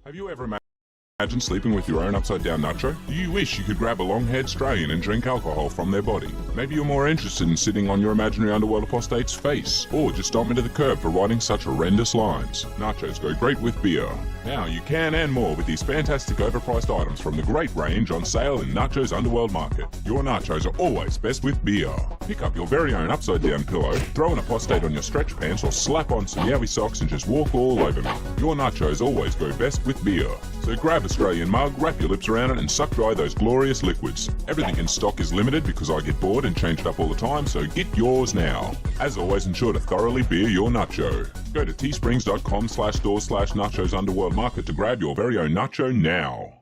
Have you ever imagined sleeping with your own upside-down nacho? Do you wish you could grab a long-haired Australian and drink alcohol from their body? Maybe you're more interested in sitting on your imaginary underworld apostate's face, or just stomp into the curb for writing such horrendous lines. Nachos go great with beer. Now you can and more with these fantastic overpriced items from the great range on sale in Nacho's Underworld Market. Your nachos are always best with beer. Pick up your very own upside-down pillow, throw an apostate on your stretch pants, or slap on some yowie socks and just walk all over me. Your nachos always go best with beer. So grab Australian mug, wrap your lips around it, and suck dry those glorious liquids. Everything in stock is limited because I get bored and change it up all the time, so get yours now. As always, ensure to thoroughly beer your nacho. Go to teesprings.com/store/nachos Underworld Market to grab your very own nacho now.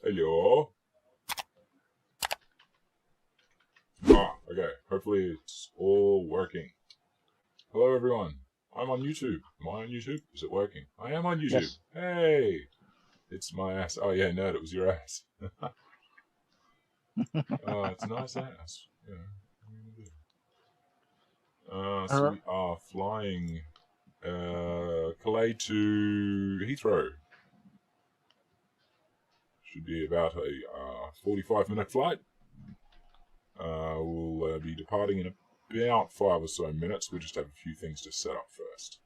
Hello. Okay. Hopefully it's all working. Hello, everyone. I'm on YouTube. Am I on YouTube? Is it working? I am on YouTube. Yes. Hey! It's my ass. Oh, yeah, nerd, it was your ass. It's a nice ass. Yeah. So we are flying Calais to Heathrow. Should be about a 45-minute flight. We'll be departing in about 5 or so minutes. We'll just have a few things to set up first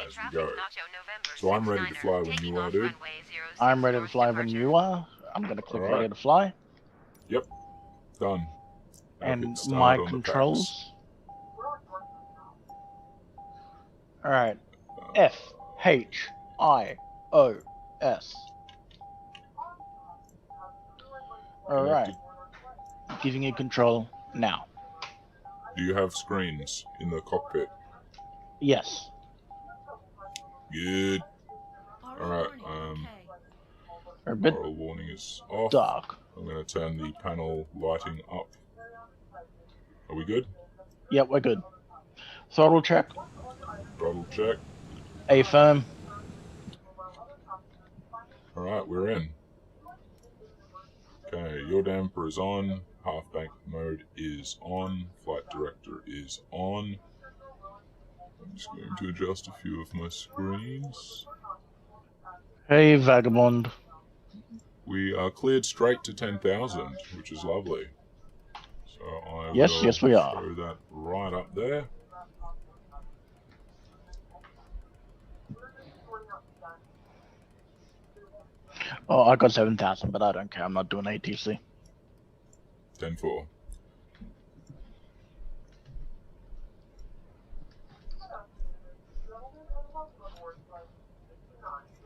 as we go. So I'm ready to fly when you are, dude. I'm ready to fly when you are. I'm going to click ready to fly. Yep. Done. And my controls. Alright. FHIOS. Alright. Giving you control now. Do you have screens in the cockpit? Yes. Good. Alright, A bit moral warning is off. dark. I'm going to turn the panel lighting up Are we good? Yep, we're good. Throttle check. Throttle check. A firm. Alright, we're in. Okay, your damper is on. Half bank mode is on. Flight director is on. I'm just going to adjust a few of my screens. Hey, vagabond. We are cleared straight to 10,000, which is lovely. So I Yes, will yes, we are. show that right up there. Oh, I got 7,000, but I don't care. I'm not doing ATC. 10-4.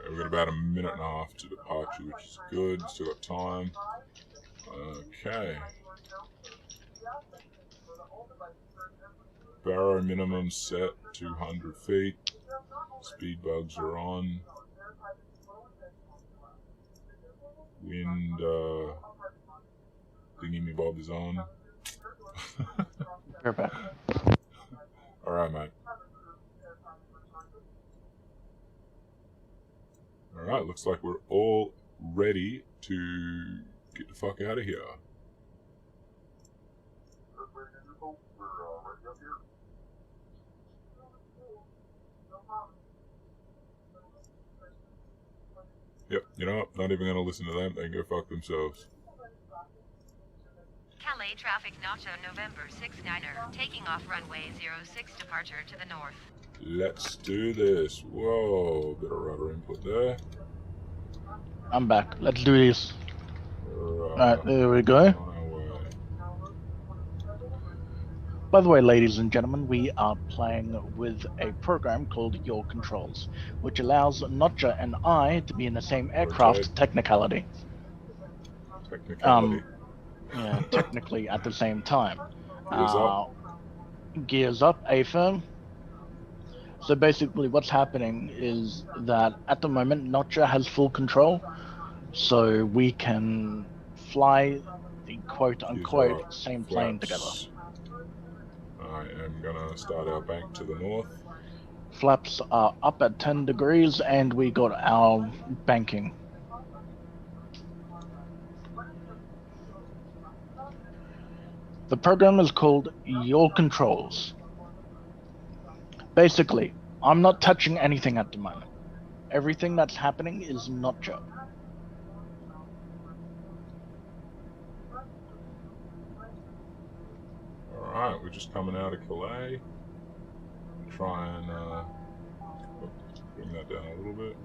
We've got about a minute and a half to departure, which is good. Still got time. Okay. Barrow minimum set 200 feet. Speed bugs are on. Wind thingy me bob is on. Perfect. Alright, mate. Alright, looks like we're all ready to get the fuck out of here. Yep, you know what? Not even gonna listen to them. They can go fuck themselves. Calais traffic NotJah November 69er, taking off runway 06 departure to the north. Let's do this. Whoa, bit of rudder input there. I'm back. Let's do this. Right, Alright, there we go. on our way. By the way, ladies and gentlemen, we are playing with a program called Your Controls, which allows NotJah and I to be in the same aircraft Rotate. technicality. Technicality. Yeah, technically at the same time. Gears up. Gears up, A firm. So basically what's happening is that at the moment NotJah has full control, so we can fly the quote unquote up. same plane Flaps. together. I am gonna start our bank to the north. Flaps are up at 10 degrees and we got our banking. The program is called Your Controls. Basically, I'm not touching anything at the moment. Everything that's happening is NotJah. Alright, we're just coming out of Calais. Try and bring that down a little bit.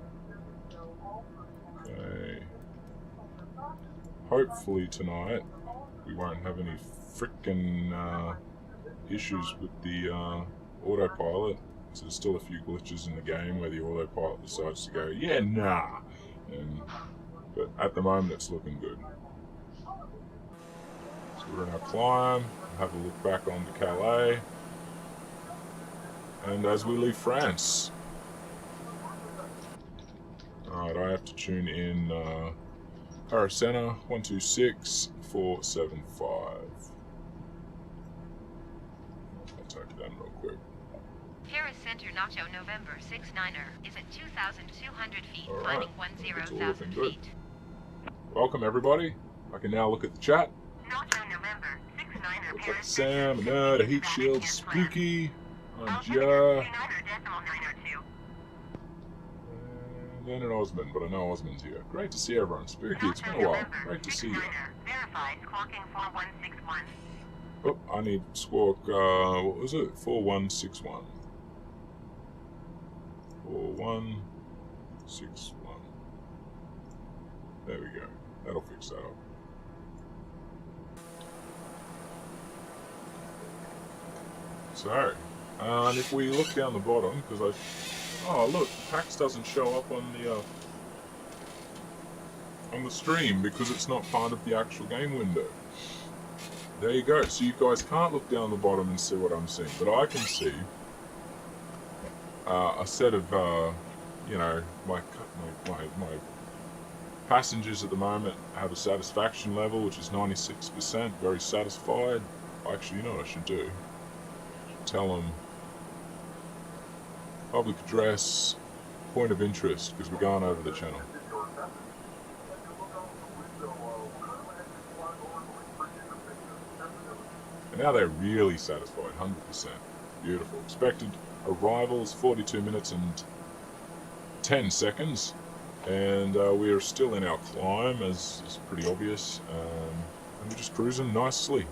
Okay. Hopefully tonight we won't have any frickin' issues with the autopilot. So there's still a few glitches in the game where the autopilot decides to go, yeah, nah. But at the moment it's looking good. So we're in our climb, have a look back onto Calais. And as we leave France. Alright, I have to tune in Paris Center 126475. I'll take them real quick. Paris Center NotJah November 69er is at 2,200 feet, All right. climbing 10,000 good. feet. Welcome everybody. I can now look at the chat. NotJah November 69er Looks like Paris Sam, a nerd, a heat shield, spooky, NotJah, 29er.902. and then an Osmond, but I know Osmond's here. Great to see everyone. Spooky, it's been a while. Great to see you. Verified, clocking 4161. Oh, I need squawk, what was it? 4161. 4161. There we go. That'll fix that up. So, if we look down the bottom, because oh look, PAX doesn't show up on the stream because it's not part of the actual game window. There you go. So you guys can't look down the bottom and see what I'm seeing, but I can see a set of, you know, my passengers at the moment have a satisfaction level which is 96%, very satisfied. Actually, you know what I should do? Tell them public address, point of interest, because we're going over the channel. And now they're really satisfied, 100%. Beautiful. Expected arrivals, 42 minutes and 10 seconds. And we are still in our climb, as is pretty obvious. And we're just cruising nicely.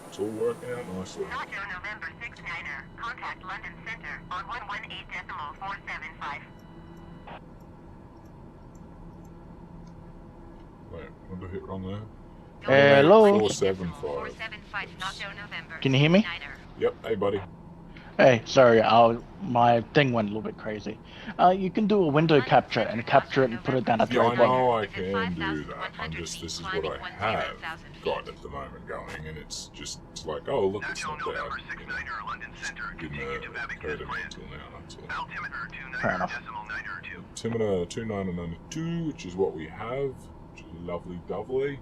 It's all working out nicely. NotJah November 69er. Contact London Center on 118.475. Wait, what did I hit wrong there? Hello? 475. 475 NotJah November. Can you hear me? 69er. Yep, hey buddy. Hey, sorry, my thing went a little bit crazy. You can do a window capture and capture it and put it down at the Yeah, I right point. know I can do that. This is what I have got at the moment going, and it's just like, oh look, it's not bad. You know, didn't heard of it until now, that's all. Fair enough. Altimeter 2992, which is what we have, which is lovely dovely.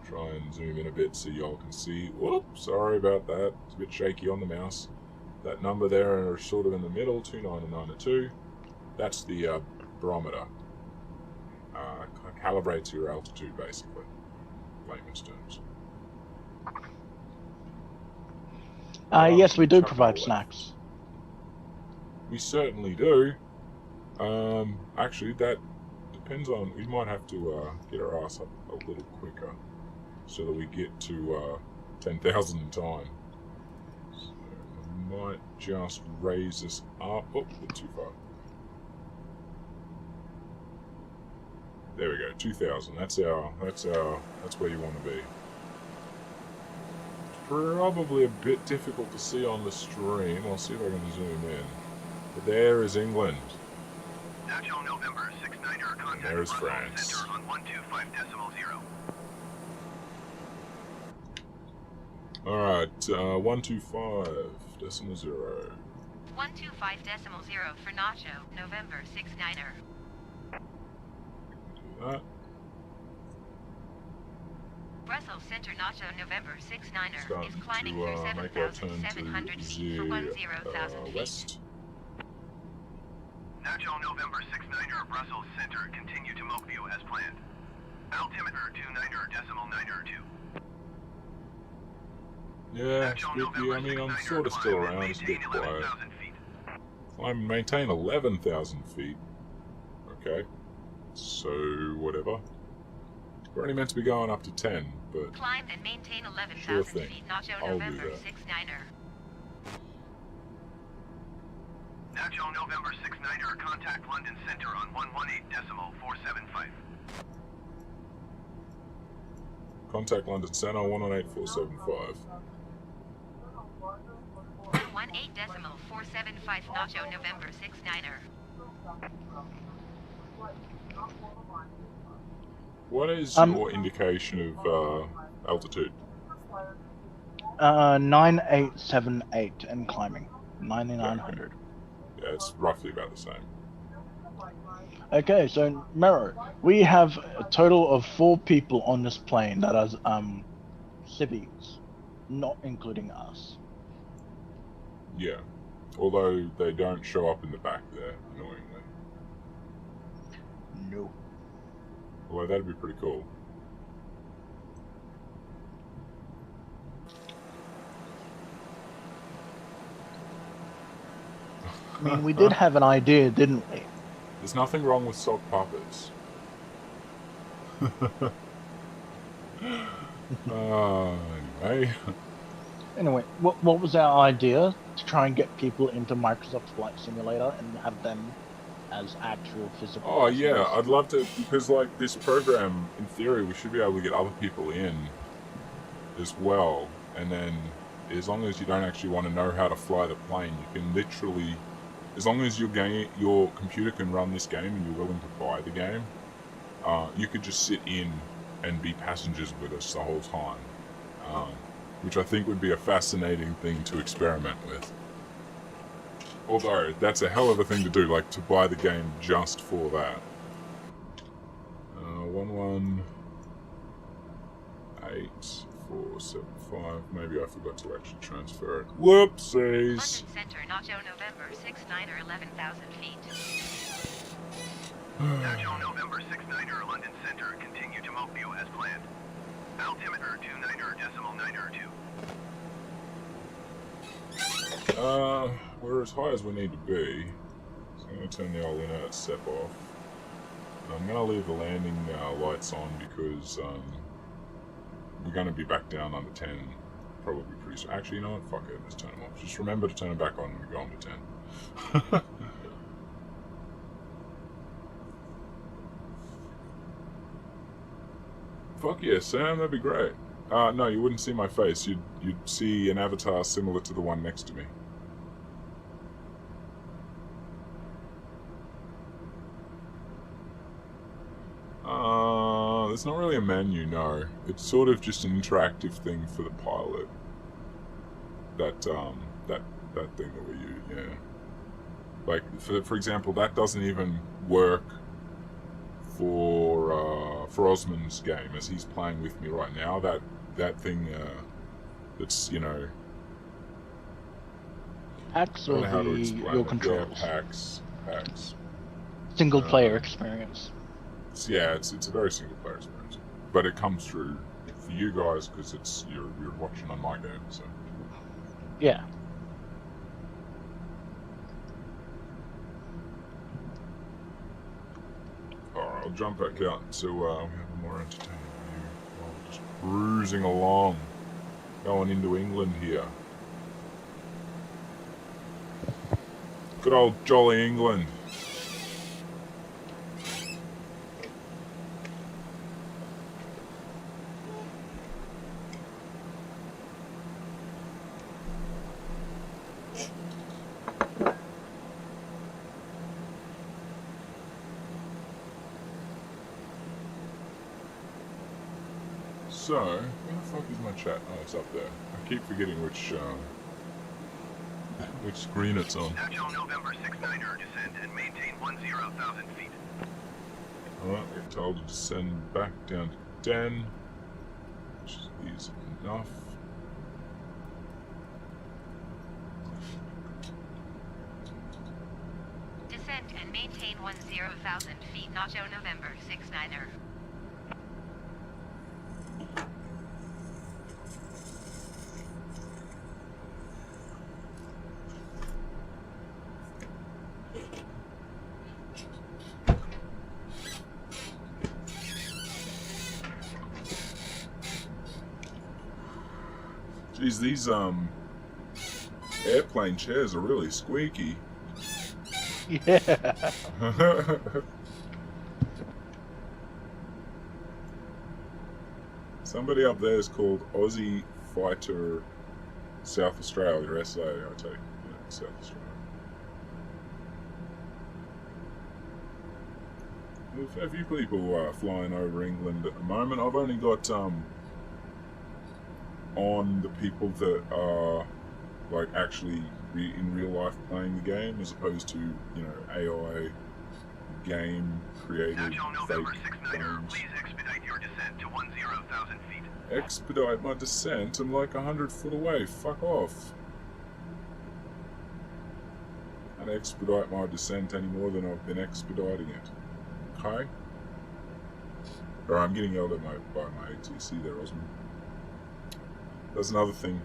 Try and zoom in a bit so y'all can see. Whoop, sorry about that. It's a bit shaky on the mouse. That number there is sort of in the middle, 2992. That's the barometer. Calibrates your altitude, basically. Layman's terms. Yes, we do provide snacks. We certainly do. Actually, that depends on... We might have to get our ass up a little quicker so that we get to 10,000 in time. So I might just raise this up. Oh, a bit too far. There we go, 2,000. That's where you want to be. It's probably a bit difficult to see on the stream. I'll see if I can zoom in. But there is England. November 69er, contact There is France. Center on 125.0. Alright, 125.0. 125.0 for NotJah November 69er. Do that. Brussels Center NotJah November 69er Starting is climbing to through make our turn 7,700 to feet for 10,000 feet. west. NotJah November 69er, Brussels Center, continue to Mokview as planned. Altimeter 29.92. Yeah, it's good. I mean, I'm sort of still around. It's a bit quiet. Climb, maintain 11,000 feet. Okay. So, whatever. We're only meant to be going up to 10, but... Climb and maintain 11,000 Sure thing. feet NotJah I'll do November that. 69er. NotJah November 69er, contact London Center on 118.475. Contact London Center, 118.475. 118.475 NotJah November 69er. What is your indication of altitude? 9878 and climbing. 9,900. Yeah, it's roughly about the same. Okay, so Mero, we have a total of 4 people on this plane that are civvies, not including us. Yeah. Although they don't show up in the back there, annoyingly. No. Although that'd be pretty cool. I mean, we did have an idea, didn't we? There's nothing wrong with sock puppets. Anyway. Anyway, what was our idea? To try and get people into Microsoft Flight Simulator and have them as actual physical. Oh yeah, customers. I'd love to, because like this program, in theory, we should be able to get other people in as well. And then, as long as you don't actually want to know how to fly the plane, you can literally, as long as your computer can run this game and you're willing to buy the game, you could just sit in and be passengers with us the whole time. Which I think would be a fascinating thing to experiment with. Although, that's a hell of a thing to do, like to buy the game just for that. 118.475. 475. Maybe I forgot to actually transfer it. Whoopsies! London Center, NotJah November 69er, 11,000 feet. NotJah November 69er, London Center, continue to Mokview as planned. Altimeter 29er decimal 9er 2. We're as high as we need to be. So I'm going to turn the old inert step off. I'm going to leave the landing lights on because we're going to be back down under 10 probably pretty soon. Actually, you know what? Fuck it. Let's turn them off. Just remember to turn them back on when we go under 10. Fuck yeah, Sam. That'd be great. No, you wouldn't see my face. You'd see an avatar similar to the one next to me. It's not really a menu, no. It's sort of just an interactive thing for the pilot. That thing that we use, yeah. Like, for example, that doesn't even work for Osman's game as he's playing with me right now. That thing, that's, you know... Hacks I don't or know how to explain your it. controls? Yeah, hacks. Single player experience. Yeah, it's a very single player experience, but it comes through for you guys because it's you're watching on my game, so Yeah. alright, I'll jump back out so we have a more entertaining view while we're just cruising along, going into England here. Good old jolly England. So, where the fuck is my chat? Oh, it's up there. I keep forgetting which screen it's on. NotJah November 69er, descend and maintain 10,000 feet. Alright, we're told to descend back down to 10, which is easy enough. Descend and maintain 10,000 feet, NotJah November 69er. Geez, these airplane chairs are really squeaky. Yeah. Somebody up there is called Aussie Fighter South Australia, SA, I take. Yeah, South Australia. There's a few people flying over England at the moment. I've only got on the people that are like actually in real life playing the game, as opposed to, you know, AI game created NotJah November fake 69er, games. please expedite your descent to 10,000 feet. Expedite my descent? I'm like 100 foot away. Fuck off. I can't expedite my descent any more than I've been expediting it. Okay? Or I'm getting yelled at by my ATC there, Osman. That's another thing.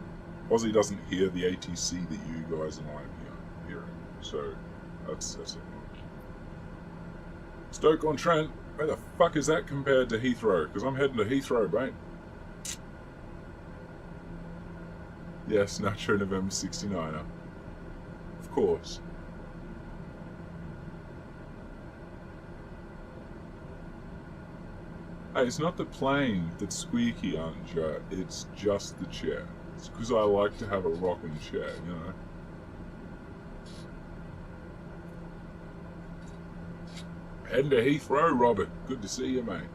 Aussie doesn't hear the ATC that you guys and I am hearing. So, that's it. Stoke-on-Trent, where the fuck is that compared to Heathrow? Because I'm heading to Heathrow, mate. Yes, NotJah November 69er. Of course. Hey, it's not the plane that's squeaky, NotJah. It's just the chair. It's because I like to have a rocking chair, you know. Heading to Heathrow, Robert. Good to see you, mate.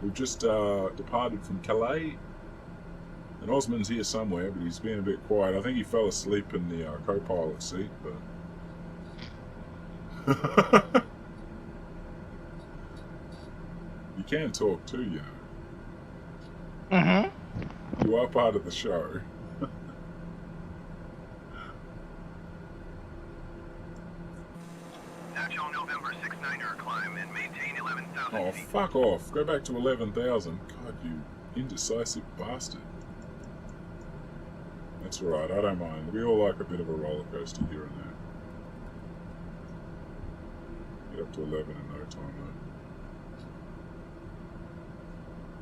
We've just departed from Calais. And Osman's here somewhere, but he's been a bit quiet. I think he fell asleep in the co-pilot seat, but... You can talk too, you know. Mm-hmm. You are part of the show. Natural November 6-9er, climb and maintain 11,000 Oh, feet. fuck off. Go back to 11,000. God, you indecisive bastard. That's alright, I don't mind. We all like a bit of a roller coaster here and there. Get up to 11 in no time, though.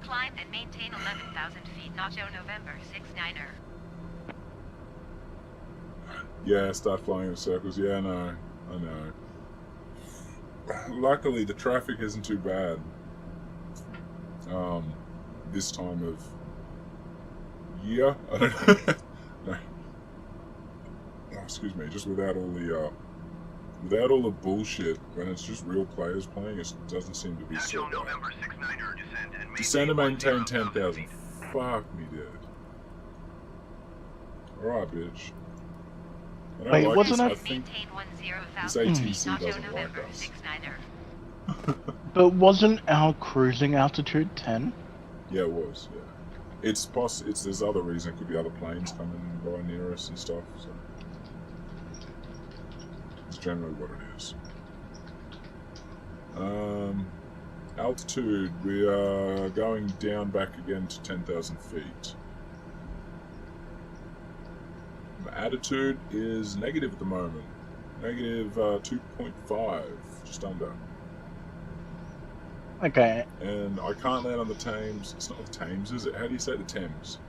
Climb and maintain 11,000 feet. NotJah November 6-9er. Yeah, start flying in circles. Yeah, no, I know. Luckily, the traffic isn't too bad. This time of year, I don't know. No. Oh, excuse me. Just without all the bullshit, when it's just real players playing, it doesn't seem to be so Natural bad. November 6-9er, Descend descend and and maintain 10,000 10,000. feet. Fuck me, dude. Alright, bitch. I don't Wait, like wasn't this. it- I think Maintain this 10,000 feet. ATC NotJah doesn't like November us. 6-9er. But wasn't our cruising altitude 10? Yeah, it was. Yeah, it's there's other reason. It could be other planes coming by near us and stuff. So it's generally what it is. Altitude. We are going down back again to 10,000 feet. Attitude is negative at the moment. Negative 2.5, just under. Okay. And I can't land on the Thames. It's not the Thames, is it? How do you say the Thames?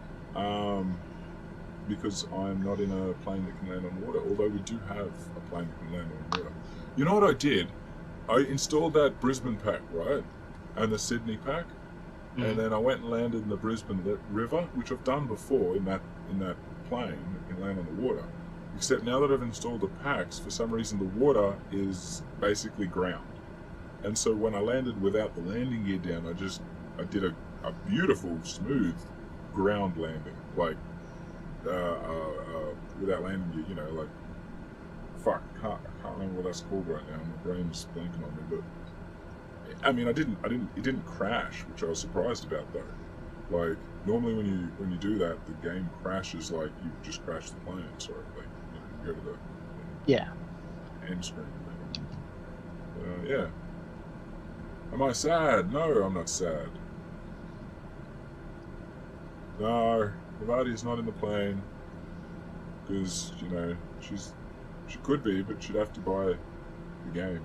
Because I'm not in a plane that can land on water. Although we do have a plane that can land on water. You know what I did? I installed that Brisbane pack, right? And the Sydney pack. And then I went and landed in the Brisbane River, which I've done before in that plane that can land on the water. Except now that I've installed the packs, for some reason the water is basically ground. And so when I landed without the landing gear down, I did a beautiful, smooth ground landing. Like, without landing gear, you know, like, fuck, I can't remember what that's called right now. My brain's blanking on me, but, I mean, it didn't crash, which I was surprised about though. Like, normally when you do that, the game crashes like you just crashed the plane, sort of, like, you know, you go to the Yeah. end screen thing. Yeah. Am I sad? No, I'm not sad. No, Navadi's not in the plane. Because, you know, she could be, but she'd have to buy the game.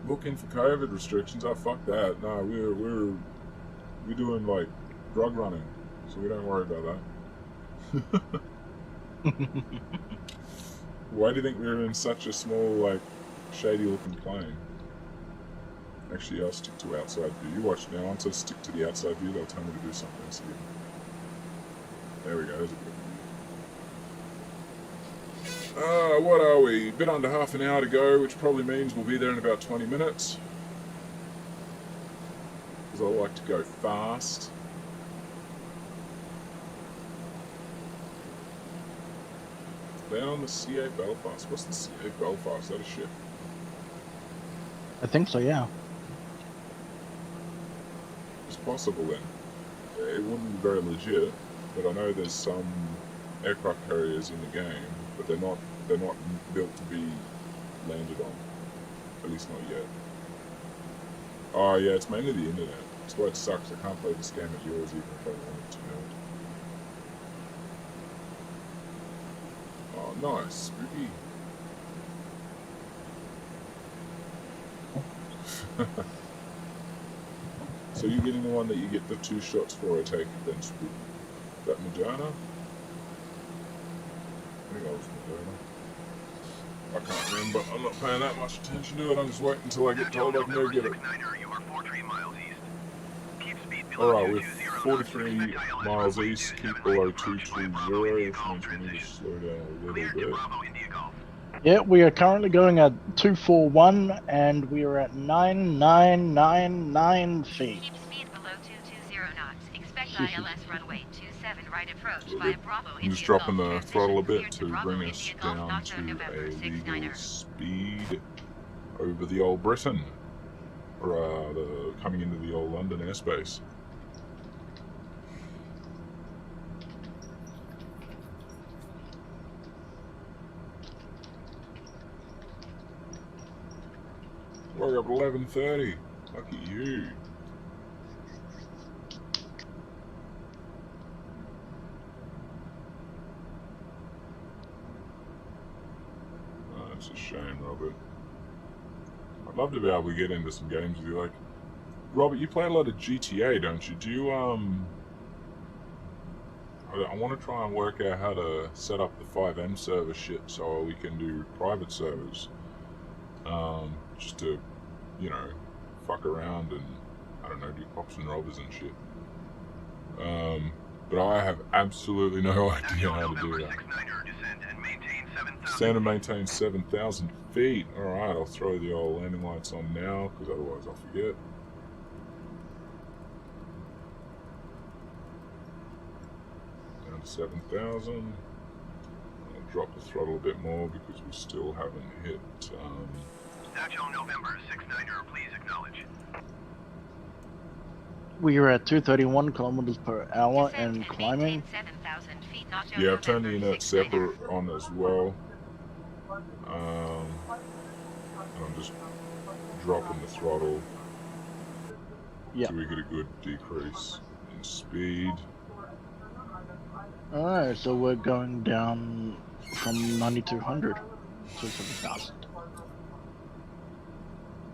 Looking for COVID restrictions? Oh, fuck that. No, we're doing, like, drug running. So we don't worry about that. Why do you think we're in such a small, like, shady-looking plane? Actually, I'll stick to outside view. You watch now. Once I stick to the outside view, they'll tell me to do something else again. There we go. There's a good view. What are we? A bit under half an hour to go, which probably means we'll be there in about 20 minutes. Because I like to go fast. Down on the CA Belfast. What's the CA Belfast? Is that a ship? I think so, yeah. It's possible then. It wouldn't be very legit, but I know there's some aircraft carriers in the game, but they're not built to be landed on. At least not yet. Oh yeah, it's mainly the internet. That's why it sucks. I can't play this game at yours even if I wanted to. Oh, nice. Spooky. So you're getting the one that you get the 2 shots for, I take it then, Spooky. That Moderna? I think that was Moderna. I can't remember. I'm not paying that much attention to it. I'm just waiting until I get told I can go get it. You are 43 miles east. Keep speed below Alright, we're 220 43 knots. miles Runway east, keep 27 below right approach by 220, Bravo India which Golf means we need to transition. slow down a Cleared little to bit. Bravo India Golf. Yeah, we are currently going at 241 and we are at 9999 feet. Keep speed below 220 knots. Expect Hehe. ILS runway 27 right approach So by Bravo I'm India just dropping Golf the throttle a transition. bit Cleared to Bravo bring us India Golf, down NotJah to November a 6-9er. legal speed over the old Britain. or the coming into the old London airspace. Woke up at 11:30. Lucky you. Oh, that's a shame, Robert. I'd love to be able to get into some games with you. Like, Robert, you play a lot of GTA, don't you? Do you, I want to try and work out how to set up the 5M server shit so we can do private servers. Just to, you know, fuck around and, I don't know, do cops and robbers and shit. But I have absolutely no idea how to do that. Descend and maintain 7,000 feet. Alright, I'll throw the old landing lights on now, because otherwise I'll forget. Down to 7,000. I'll drop the throttle a bit more because we still haven't hit... Satchel November 69er, please acknowledge. We are at 231 kilometers per hour Descend and climbing. maintain 7,000 feet. NotJah Yeah, I've turned the November inert 69er. separator on as well. And I'm just dropping the throttle Yeah. so we get a good decrease in speed. Alright, so we're going down from 9,200 to 7,000.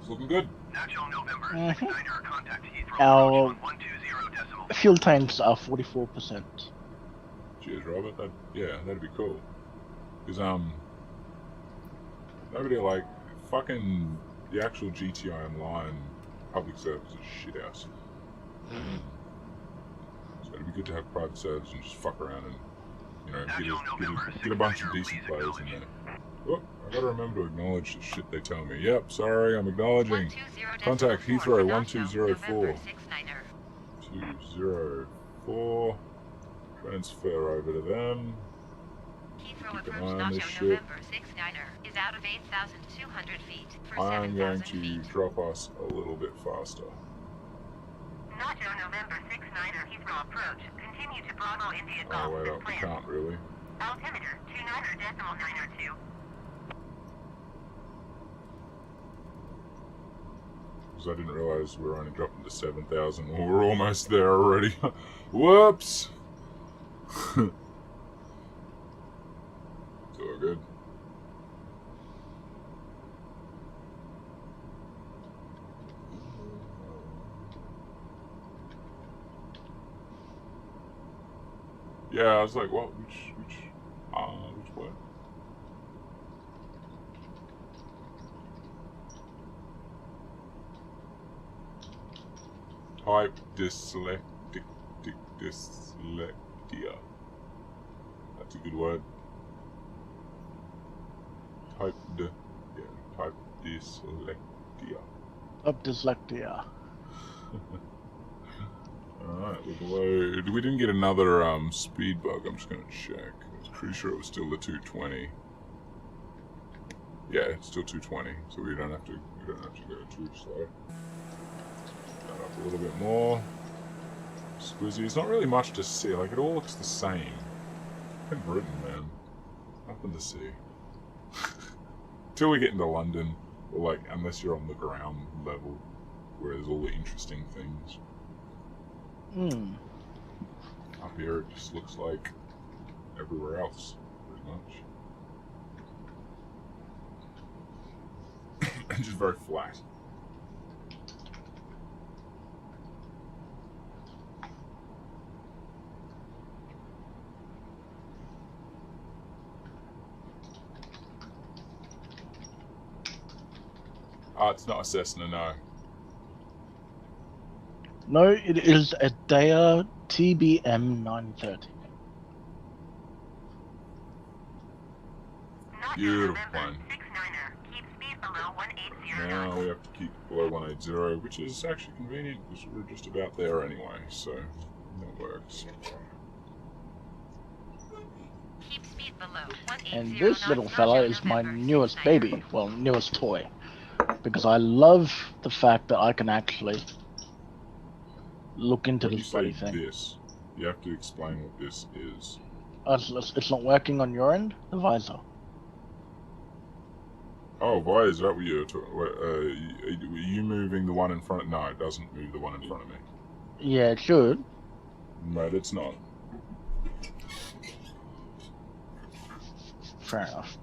It's looking good. Satchel November Mhm. 69er, contact Heathrow Our approach on 120 decimal. fuel tanks are 44%. Cheers, Robert. That'd be cool. Because nobody like fucking the actual GTI Online public service is shit house. So it'd be good to have private servers and just fuck around and, you know, get a bunch of decent players in there. Oh, I gotta remember to acknowledge the shit they tell me. Yep, sorry, I'm acknowledging. 120 Contact decimal Heathrow, four, 1204. November 69er. 204. Transfer over to them. Heathrow Keep an approach eye on this NotJah shit. November 69er is out of 8,200 feet for I'm going 7,000 to feet. drop us a little bit faster. NotJah November 69er Heathrow approach. Continue to Bravo India Oh Golf wait as up, we planned. can't really. Altimeter 29er decimal 902. Because I didn't realize we were only dropping to 7,000. Well, we're almost there already. Whoops! It's all good. Yeah, I was like, what? Which way? Type dyslexia. That's a good word. Type dyslexia. Up dyslexia. Alright, we're below. We didn't get another speed bug. I'm just gonna check. I was pretty sure it was still the 220. Yeah, it's still 220, so we don't have to go too slow. That up a little bit more. Squizzy. There's not really much to see. Like, it all looks the same. In Britain, man. Nothing to see. Till we get into London, or like, unless you're on the ground level, where there's all the interesting things. Hmm. Up here, it just looks like everywhere else, pretty much. And just very flat. It's not a Cessna, no. No, it is a Daya TBM 930. NotJah Beautiful November plane. 69er. Keep speed below 180 Now knots. we have to keep below 180, which is actually convenient because we're just about there anyway, so that works. Keep speed below 180 And this knots. little fella NotJah is my November newest 69er. baby. Well, newest toy. because I love the fact that I can actually look into When you this say bloody thing. this, you have to explain what this is. It's not working on your end, the visor. Oh, why is that what you're talking? Were you moving the one in front? No, it doesn't move the one in front of me. Yeah, it should. But it's not. Fair enough.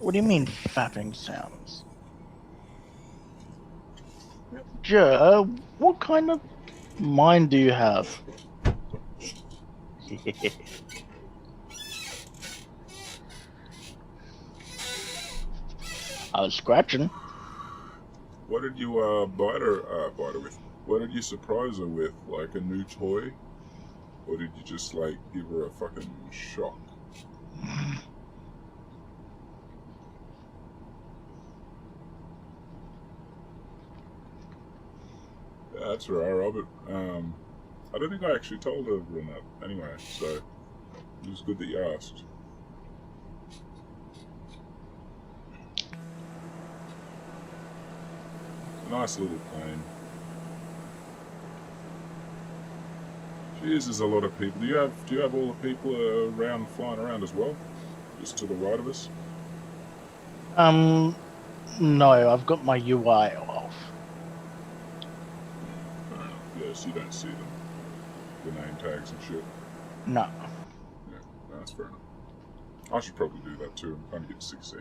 What do you mean fapping sounds? Joe, what kind of mind do you have? I was scratching. What did you bite her with? What did you surprise her with? Like a new toy? Or did you just like give her a fucking shock? Yeah, that's right, Robert. I don't think I actually told everyone that anyway, so it was good that you asked. It's a nice little plane. She uses a lot of people. Do you have all the people around flying around as well? Just to the right of us? No, I've got my UI off. Fair enough. Yes, you don't see them. The name tags and shit. No. Yeah, that's fair enough. I should probably do that too. I'm trying to get 16.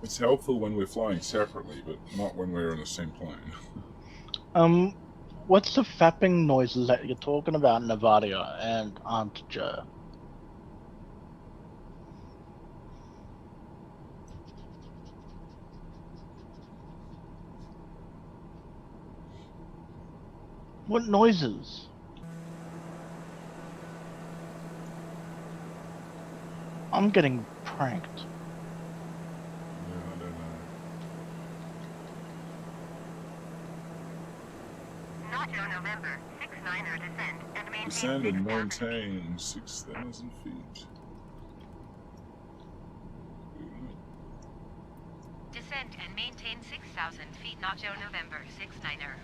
It's helpful when we're flying separately, but not when we're in the same plane. What's the fapping noises that you're talking about, Nevada and Aunt Joe? What noises? I'm getting pranked. Yeah, I don't know. NotJah November 69er descend and maintain Descend and 6,000 feet. maintain 6,000 feet. Descend and maintain 6,000 feet. NotJah November 69er.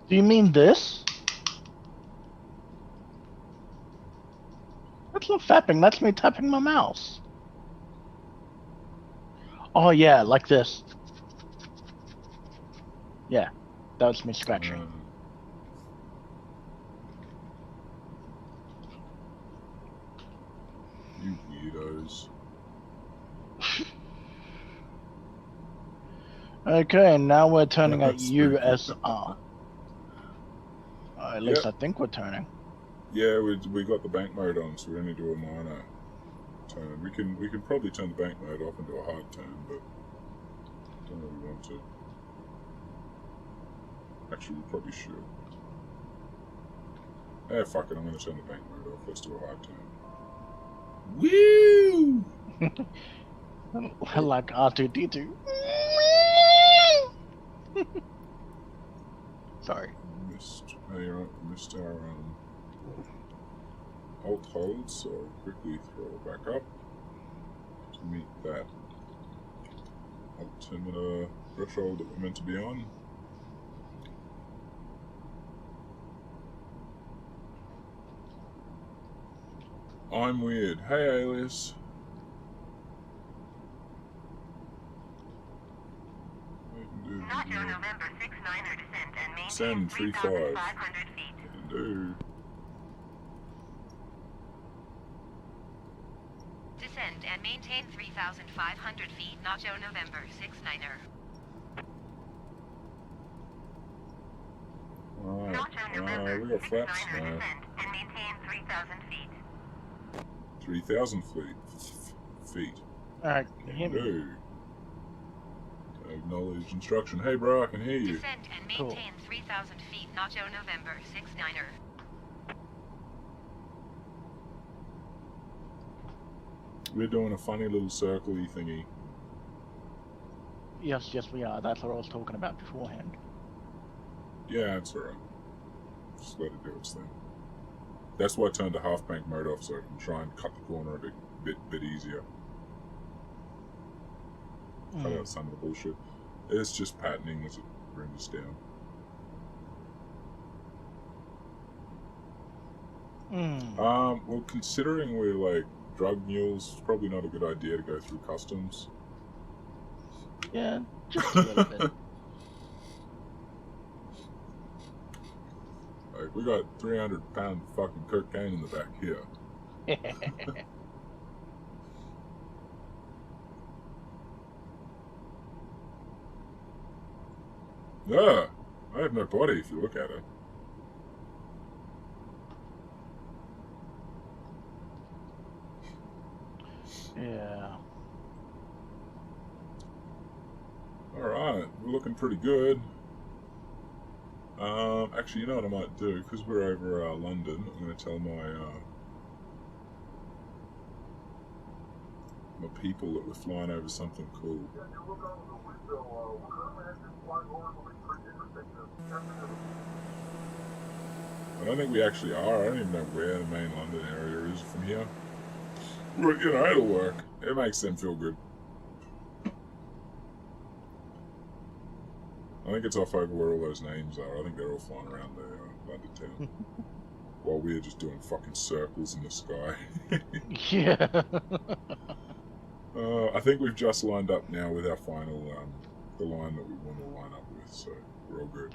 Do you mean this? That's not fapping, that's me tapping my mouse. Oh yeah, like this. Yeah, that was me scratching. You weirdos. Okay, now we're turning at That's pretty cool. USR. At least I think we're turning. Yeah, we got the bank mode on, so we only do a minor turn. We can probably turn the bank mode off and do a hard turn, but don't really want to. Actually, we probably should. Eh, fuck it, I'm gonna turn the bank mode off. Let's do a hard turn. Woo! Like R2D2. Sorry. Missed our alt hold, so quickly throw it back up to meet that altimeter threshold that we're meant to be on. I'm weird. Hey, Alias. NotJah November 69er descend and maintain Send 3,500 3,500 feet. Can do. Descend and maintain 3,500 feet. NotJah November 69er. Alright, NotJah November we got flaps 69er now. descend and maintain 3,000 feet. 3,000 feet. Alright, can you hear me? Do. Acknowledge instruction. Hey, bro, I can hear you. Descend and maintain 3,000 feet. NotJah November 69er. We're doing a funny little circle-y thingy. Yes, we are. That's what I was talking about beforehand. Yeah, that's alright. just let it do its thing. That's why I turned the half bank mode off, so I can try and cut the corner a bit easier. Cut out some of the bullshit. It's just patterning as it brings down. Well, considering we're like drug mules, it's probably not a good idea to go through customs. Yeah, just a little bit. Like, we got 300-pound fucking cocaine in the back here. Yeah, I have no body if you look at it. Yeah. Alright, we're looking pretty good. Actually, you know what I might do? Because we're over London, I'm going to tell my people that we're flying over something cool. I don't think we actually are. I don't even know where the main London area is from here. But, you know, it'll work. It makes them feel good. I think it's off over where all those names are. I think they're all flying around the London town. While we're just doing fucking circles in the sky. Yeah. I think we've just lined up now with our final, the line that we want to line up with, so we're all good.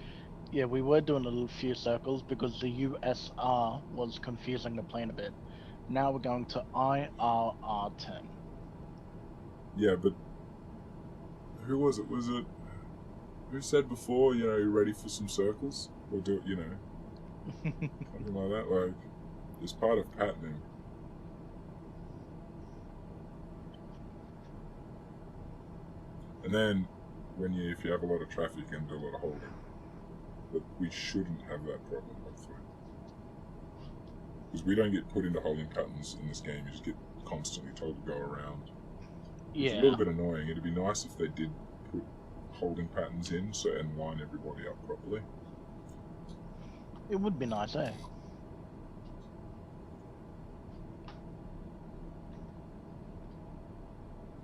Yeah, we were doing a little few circles because the USR was confusing the plane a bit. Now we're going to IRR10. Yeah, but who was it? Was it who said before, you know, you're ready for some circles? Or do it, you know, something like that. Like, it's part of patterning. And then, if you have a lot of traffic, you can do a lot of holding. But we shouldn't have that problem, hopefully. Because we don't get put into holding patterns in this game, you just get constantly told to go around. It's a little bit annoying. It'd be nice if they did put holding patterns in and line everybody up properly. It would be nice, eh?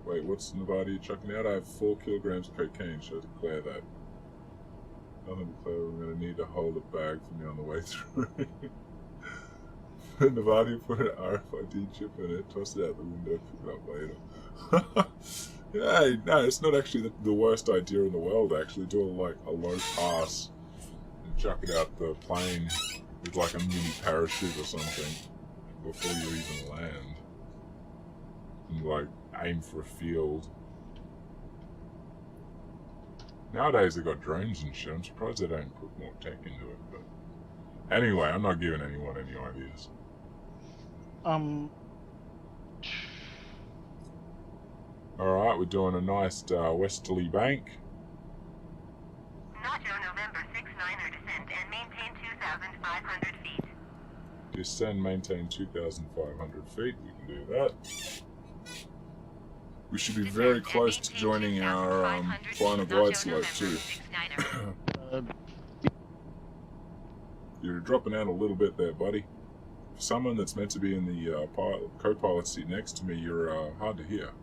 Wait, what's Nevada chucking out? I have 4 kilograms of cocaine. Should I declare that? Nothing declare. I'm going to need to hold a bag for me on the way through. Nevada put an RFID chip in it, toss it out the window, pick it up later. Hey, no, it's not actually the worst idea in the world, actually. Do a low pass and chuck it out the plane with like a mini parachute or something before you even land. And like aim for a field. Nowadays they've got drones and shit. I'm surprised they don't put more tech into it. But anyway, I'm not giving anyone any ideas. Alright, we're doing a nice westerly bank. NotJah November 69er descend and maintain 2,500 feet. Descend, maintain 2,500 feet. We can do that. We should be very close to joining our final glide slope too. You're dropping out a little bit there, buddy. For someone that's meant to be in the co-pilot seat next to me, you're hard to hear.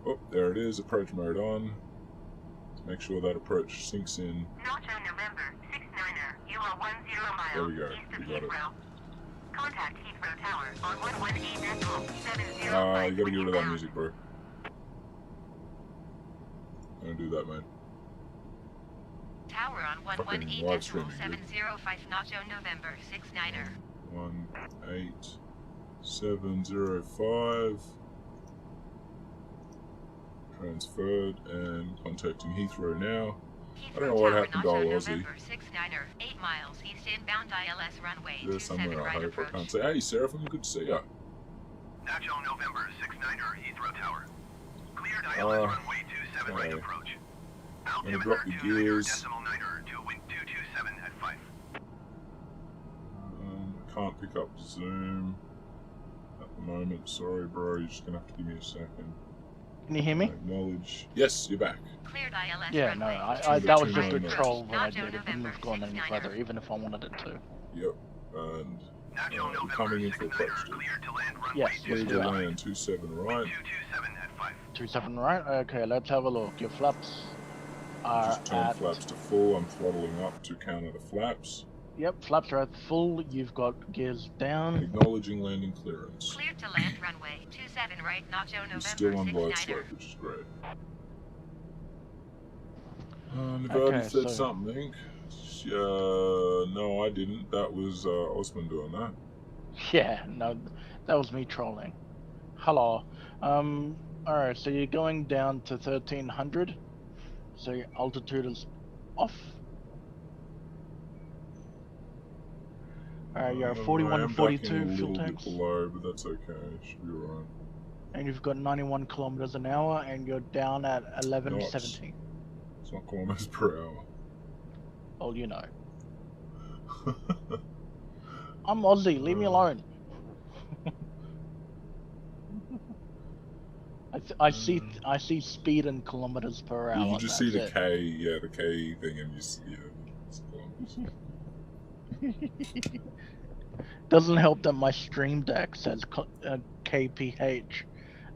Oh, there it is. Approach mode on. Make sure that approach sinks in. NotJah November 69er, you are 10 miles There we go. east of We got it. Heathrow. Contact Heathrow Tower on 118.705. You gotta get rid of that music, bro. Don't do that, man. Tower on Fucking live streaming, 118.705 NotJah November 69er. 18705. Transferred and contacting Heathrow now. I don't know what happened to all Aussie. November 69er, 8 miles east inbound ILS runway There's 27 somewhere I right hope. I approach. can't say. Hey, Seraphim, good to see ya. NotJah November 69er, Heathrow Tower. Cleared ILS runway 27 right okay. approach. I'm gonna Altimeter drop the 29er gears. decimal niner to wind 227 at 5. Can't pick up Zoom at the moment. Sorry, bro. You're just gonna have to give me a second. Can you hear me? Acknowledge. Yes, you're back. Cleared ILS Yeah, no, runway. that was just a 229 troll that I NotJah did. It wouldn't have gone any further, even if I wanted it to. Yep. And NotJah we're November coming in for 69er approach. cleared to land runway Yes, Clear let's to do that. land 27 right. 227 at 5. 27 right? Okay, let's have a look. Your flaps are Just turn at... flaps to full. I'm throttling up to counter the flaps. Yep, flaps are at full. You've got gears down. Acknowledging landing clearance. Cleared to land runway 27 right. NotJah November He's still on glide 69er. slope, which is great. I've already Okay, said so- something. No, I didn't. That was Osman doing that. Yeah, no, that was me trolling. Hello. Alright, so you're going down to 1300. So your altitude is off. Alright, you're at I am 4142 backing a fuel little bit tanks. below, but that's okay. Should be alright. And you've got 91 kilometers an hour, and you're down at 1170. It's not kilometers per hour. Oh, you know. I'm Aussie, leave me alone. I see speed in kilometers per hour. You just see the that's K, yeah, the K thing, and you see, yeah, it's kilometers. it. Doesn't help that my stream deck says kph,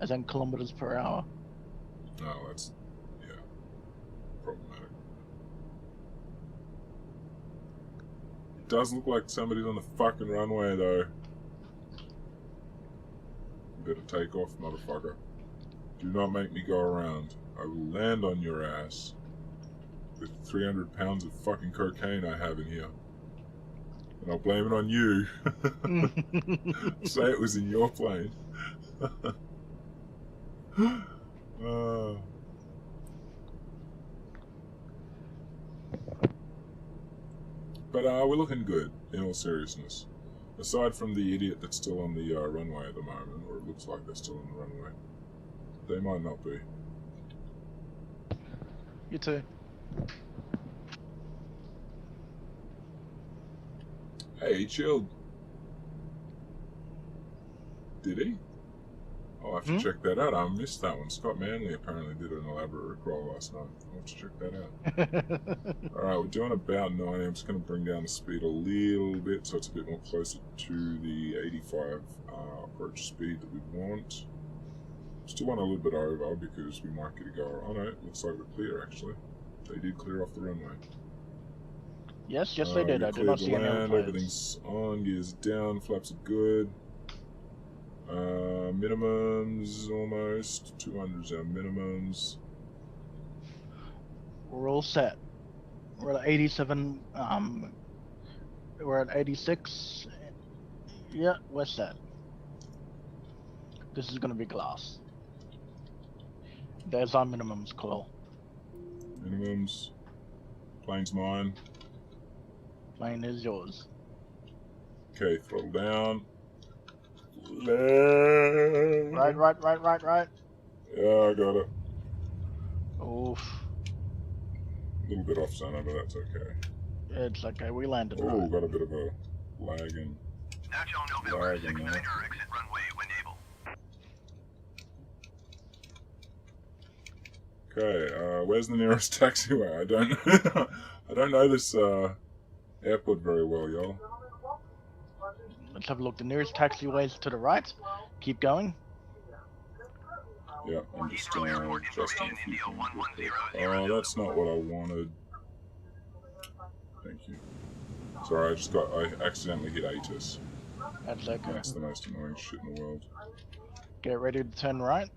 as in kilometers per hour. No, that's, yeah, problematic. It does look like somebody's on the fucking runway, though. You better take off, motherfucker. Do not make me go around. I will land on your ass with 300 pounds of fucking cocaine I have in here. And I'll blame it on you. Say it was in your plane. But we're looking good, in all seriousness. Aside from the idiot that's still on the runway at the moment, or it looks like they're still on the runway. They might not be. You too. Hey, he chilled. Did he? I'll have to check that out. I missed that one. Scott Manley apparently did an elaborate recroll last night. I'll have to check that out. Alright, we're doing about 90. I'm just going to bring down the speed a little bit so it's a bit more closer to the 85 approach speed that we want. Still want a little bit over because we might get a go. Oh no, it looks like we're clear actually. They did clear off the runway. Yes, they did. I did not see any land, other everything's on, gears down, flaps are good. Minimums almost. 200's our minimums. We're all set. We're at 87. We're at 86. Yeah, we're set. This is gonna be glass. There's our minimums, Quill. Minimums. Plane's mine. Plane is yours. Okay, throttle down. Right. Yeah, I got it. Oof. A little bit off center, but that's okay. It's okay, we landed Oh, right. got a bit of a lag in. NotJah November Lagging 69er there. exit runway when able. Okay, where's the nearest taxiway? I don't know. I don't know this airport very well, y'all. Let's have a look. The nearest taxiway is to the right. Keep going. Yeah, I'm just Heathrow Airport adjusting a information, few India things. 11000. Oh, that's not what I wanted. Thank you. Sorry, I accidentally hit ATIS. That's okay. That's the most annoying shit in the world. Get ready to turn right.